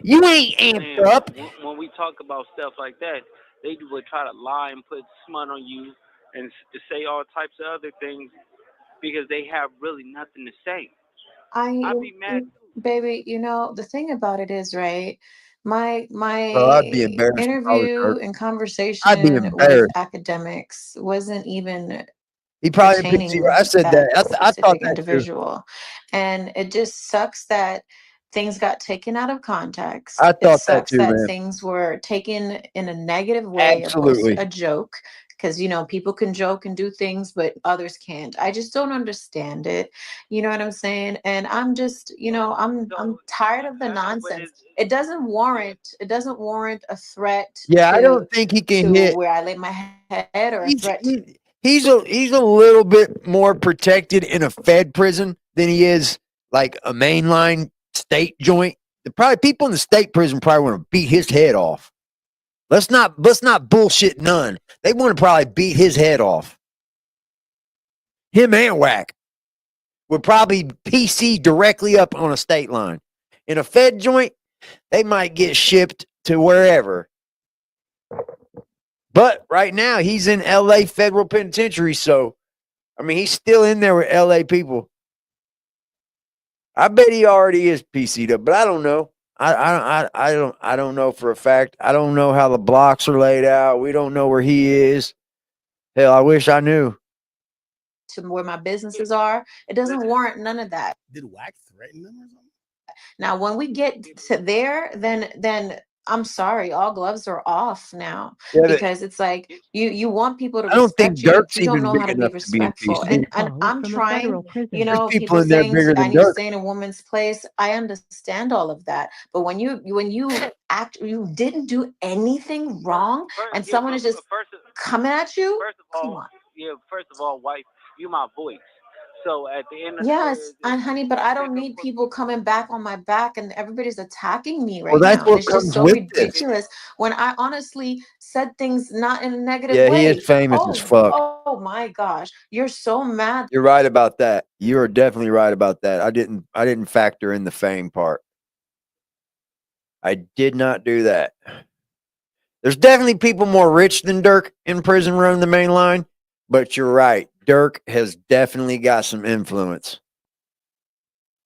You ain't amped up. when we talk about stuff like that, they would try to lie and put smut on you and to say all types of other things because they have really nothing to say. I'd be mad. Baby, you know, the thing about it is, right? My Bro, I'd be embarrassed if I was interview Dirk. and I'd be conversation with embarrassed. academics wasn't even He probably picks you. pertaining I said that. that I thought specific that too. individual. And it just sucks that things got taken out of context. I It thought that sucks too, that man. things were taken in a negative way opposed to Absolutely. a joke. Because, you know, people can joke and do things, but others can't. I just don't understand it. You know what I'm saying? And I'm just, you know, I'm tired of the nonsense. It doesn't warrant a threat Yeah, I don't think he can to hit. where I lay my head or a threat to He's a little bit more protected in a Fed prison than he is like a mainline state joint. The probably people in the state prison probably want to beat his head off. Let's not bullshit none. They want to probably beat his head off. Him and Wack would probably PC directly up on a state line. In a Fed joint, they might get shipped to wherever. But right now, he's in LA Federal Penitentiary, so I mean, he's still in there with LA people. I bet he already is PC'd up, but I don't know. I don't know for a fact. I don't know how the blocks are laid out. We don't know where he is. Hell, I wish I knew. to where my businesses are. It doesn't warrant none of that. Did Wack threaten them or something? Now, when we get to there, then I'm sorry, all gloves are off now because it's like you want people to I don't think respect you, but Dirk's you don't even know big how to be enough to be in respectful. PC. And I'm trying, you There's know, people people in there saying bigger I than need to Dirk. stay in a woman's place. I understand all of that, but when you you didn't do anything wrong, and someone is just coming at you. First of all, wife, you my voice. So at the end of the Yes, day, and honey, but I don't need people coming back on my back and everybody's attacking me Well, right that's now. And what it's just comes so with this. ridiculous when I honestly said things not in a negative Yeah, he is way. famous as fuck. Oh my gosh. You're so mad. You're right about that. You are definitely right about that. I didn't factor in the fame part. I did not do that. There's definitely people more rich than Dirk in prison running the main line, but you're right. Dirk has definitely got some influence.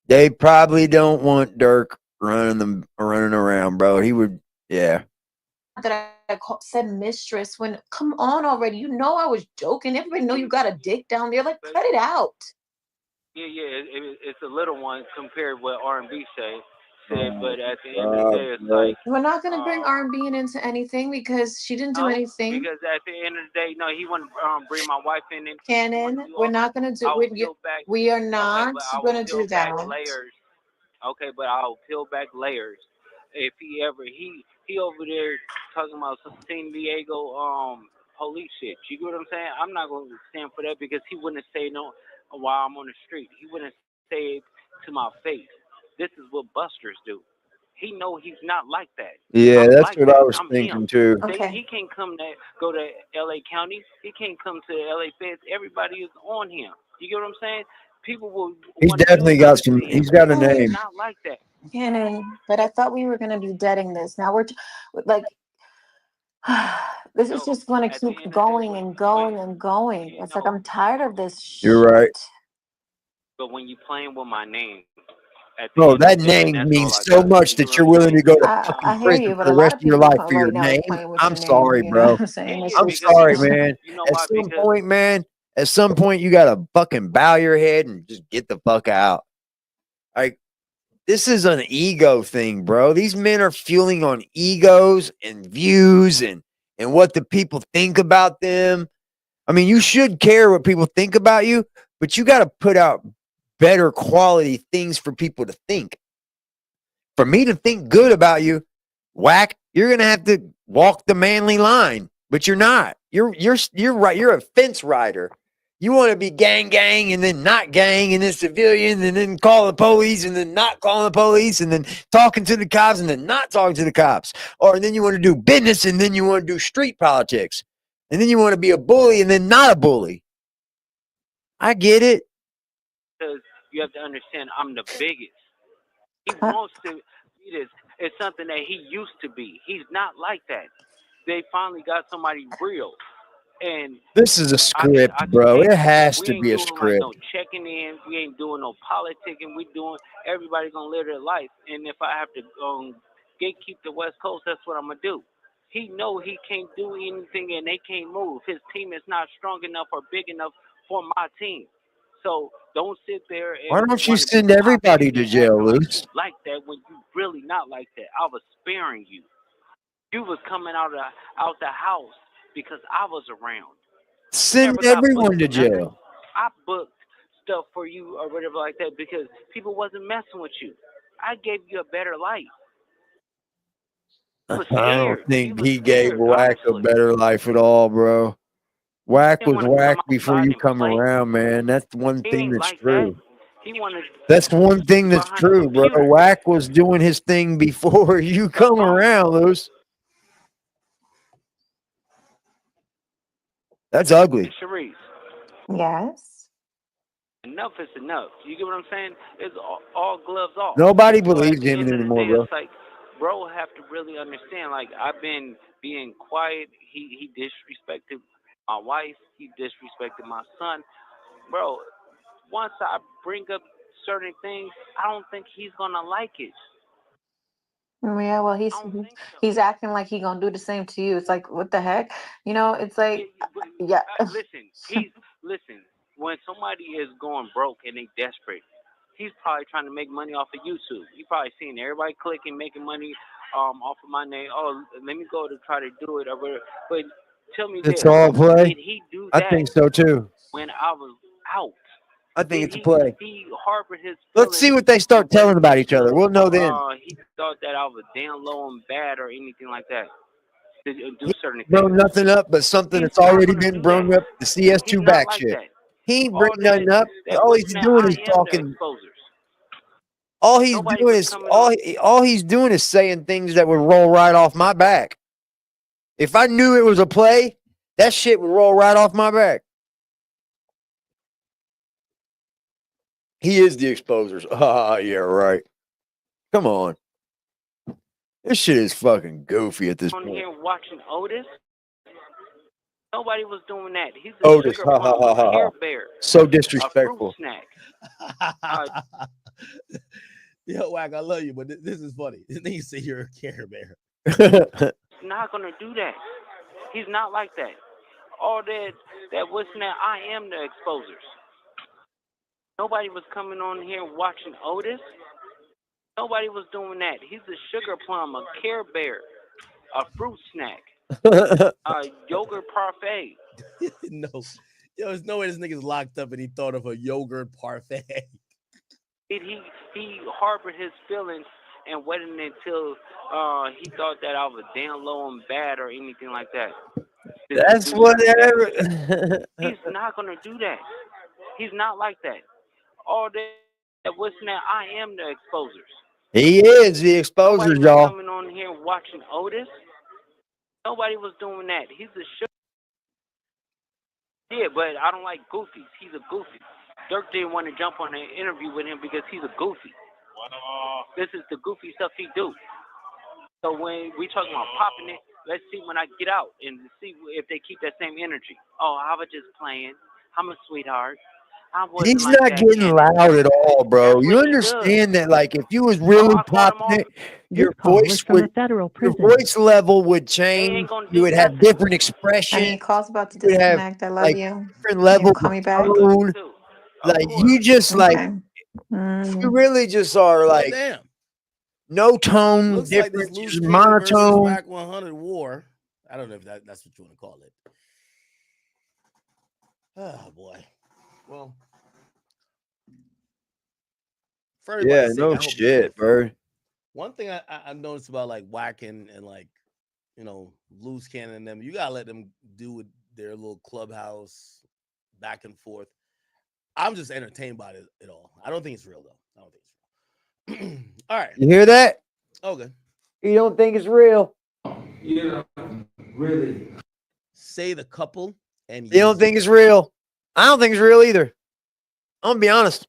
They probably don't want Dirk running around, bro. He would, yeah. That I said mistress when come on already. You know I was joking. Everybody know you got a dick down there. Like, cut it out. yeah, it's a little one compared to what R&B said, but at the end of the day, it's like We're not gonna bring R&B into anything because she didn't do anything. because at the end of the day, no, he wouldn't bring my wife in it. Cannon, we're not gonna do. We are not gonna do that. Layers. Okay, but I'll peel back layers. If he ever he over there talking about some San Diego police shit. You get what I'm saying? I'm not gonna stand for that because he wouldn't say no while I'm on the street. He wouldn't say it to my face. This is what busters do. He know he's not like that. Yeah, I'm that's like what that. I was I'm thinking him. too. He can't go to L.A. County. He can't come to L.A. Feds. Everybody is on him. You get what I'm saying? People will. He's definitely got some. He's got a name. Not like that. Cannon, but I thought we were gonna be deading this. Now we're like, this is just gonna keep going and going and going. It's like I'm tired of this shit. You're right. But when you playing with my name, Bro, that name means so much that you're willing to go to I fucking hear prison you, for but the a lot rest of of your people life for your right now is name. playing with I'm your name. sorry, You know bro. what I'm saying? It's I'm just- sorry, man. You know At why? some point, man, at some point, you gotta fucking bow your head and just get the fuck out. Like, this is an ego thing, bro. These men are fueling on egos and views and what the people think about them. I mean, you should care what people think about you, but you got to put out better quality things for people to think. For me to think good about you, Wack, you're gonna have to walk the manly line, but you're not. You're right. You're a fence rider. You want to be gang and then not gang and then civilian and then call the police and then not calling the police and then talking to the cops and then not talking to the cops. Or then you want to do business and then you want to do street politics. And then you want to be a bully and then not a bully. I get it. Because you have to understand, I'm the biggest. He wants to be this. It's something that he used to be. He's not like that. They finally got somebody real. And this is a script, bro. It has to be a script. Like no checking in. We ain't doing no politicking. We doing. Everybody gonna live their life. And if I have to gatekeep the West Coast, that's what I'm gonna do. He know he can't do anything, and they can't move. His team is not strong enough or big enough for my team. So don't sit there and why don't you send everybody to jail, Luce? Like that when you really not like that. I was sparing you. You was coming out the house because I was around. Send everyone to jail. I booked stuff for you or whatever like that because people wasn't messing with you. I gave you a better life. I don't think he gave Wack a better life at all, bro. Wack was Wack before you come around, man. That's one thing that's true. That's one thing that's true, bro. Wack was doing his thing before you come around, Luce. That's ugly. Sharice. Yes. Enough is enough. You get what I'm saying? It's all gloves off. Nobody believes him anymore, bro. It's like, bro, have to really understand. Like, I've been being quiet. He disrespected my wife. He disrespected my son. Bro, once I bring up certain things, I don't think he's gonna like it. Yeah, well, he's acting like he gonna do the same to you. It's like, what the heck? You know, it's like, yeah. Listen. When somebody is going broke and they desperate, he's probably trying to make money off of YouTube. You probably seen everybody clicking, making money off of my name. Oh, let me go to try to do it or whatever. But tell me It's this, all play. did he do that? I think so too. When I was out. I think it's a play. He harbored his Let's see what they start telling about each other. We'll know then. He thought that I was down low and bad or anything like that. To do certain things. Blown nothing up, but something that's already been blown up. The CS2 back shit. He ain't bringing nothing up. All he's doing is talking. All he's doing is saying things that would roll right off my back. If I knew it was a play, that shit would roll right off my back. He is the exposers. Ah, yeah, right. Come on. This shit is fucking goofy at this point. Here watching Otis. Nobody was doing that. He's a Otis, sugar plum, a Care Bear, so a disrespectful. fruit snack. Yo, Wack, I love you, but this is funny. This nigga say you're a Care Bear. He's not gonna do that. He's not like that. All that what's that? I am the exposers. Nobody was coming on here watching Otis. Nobody was doing that. He's a sugar plum, a Care Bear, a fruit snack. Yogurt parfait. No. Yo, there's no way this nigga's locked up and he thought of a yogurt parfait. He harbored his feelings and waited until he thought that I was down low and bad or anything like that. That's whatever. He's not gonna do that. He's not like that. All that what's that? I am the exposers. He is the exposers, y'all. Coming on here watching Otis. Nobody was doing that. He's a sugar. Yeah, but I don't like goofies. He's a goofy. Dirk didn't want to jump on an interview with him because he's a goofy. This is the goofy stuff he do. So when we talking about popping it, let's see when I get out and see if they keep that same energy. Oh, I was just playing. I'm a sweetheart. He's not getting loud at all, bro. You understand that, like, if you was really popping it, your voice level would change. You would have different expression. I mean, call's about to disconnect. I love you. Different level. Call me back. Like you just like you really just are like no tone, Looks different, like just monotone. Wack 100 war. I don't know if that's what you want to call it. Oh boy. Well, yeah, no shit, bro. One thing I noticed about like Wack and like, you know, Luce Cannon and them, you gotta let them do with their little clubhouse back and forth. I'm just entertained by it all. I don't think it's real though. I don't think it's real. All right. You hear that? Okay. You don't think it's real? Yeah, really. Say the couple and you don't think it's real? I don't think it's real either. I'm gonna be honest.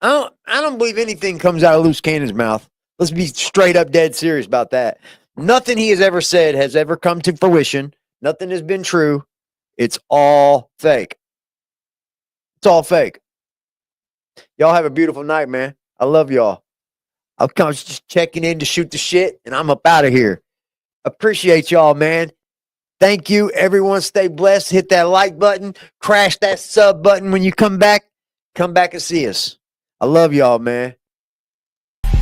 I don't believe anything comes out of Luce Cannon's mouth. Let's be straight up dead serious about that. Nothing he has ever said has ever come to fruition. Nothing has been true. It's all fake. It's all fake. Y'all have a beautiful night, man. I love y'all. I'll come just checking in to shoot the shit, and I'm up out of here. Appreciate y'all, man. Thank you, everyone. Stay blessed. Hit that like button. Crash that sub button when you come back. Come back and see us. I love y'all, man.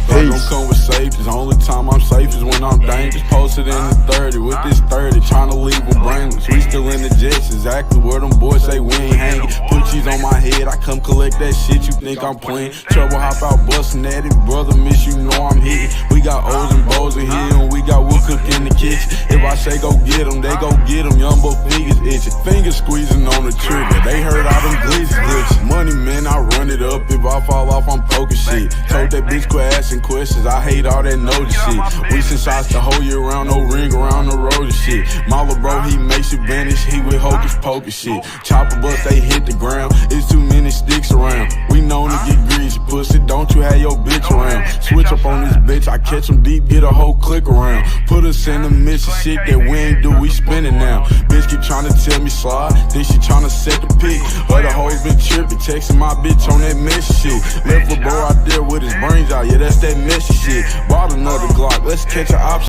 I don't come with safety. The only time I'm safe is when I'm dangerous. Posted in the 30 with this 30, trying to leave them brainless. We still in the jets, exactly where them boys say we ain't hanging. Put cheese on my head, I come collect that shit. You think I'm playing? Trouble hop out busting at it, brother. Miss you know I'm hitting. We got O's and Bo's in here, and we got wood cook in the kitchen. If I say go get them, they go get them. Young boy fingers itching, fingers squeezing on the trigger. They heard all them glitches. Money man, I run it up. If I fall off, I'm poking shit. Told that bitch quit asking questions. I hate all that notice shit. We send shots the whole year round, no ring around the road and shit. My little bro, he makes you vanish. He with hocus pocus shit. Chopper bus, they hit the ground. It's too many sticks around. We known to get greasy, pussy. Don't you have your bitch around? Switch up on this bitch. I catch them deep, get a whole click around. Put us in the mission shit that we ain't do. We spinning now. Bitch keep trying to tell me slide. Then she trying to set the pick. Other hoes been tripping, texting my bitch on that mess shit. Left a bro out there with his brains out. Yeah, that's that messy shit. Bought another Glock, let's catch an option.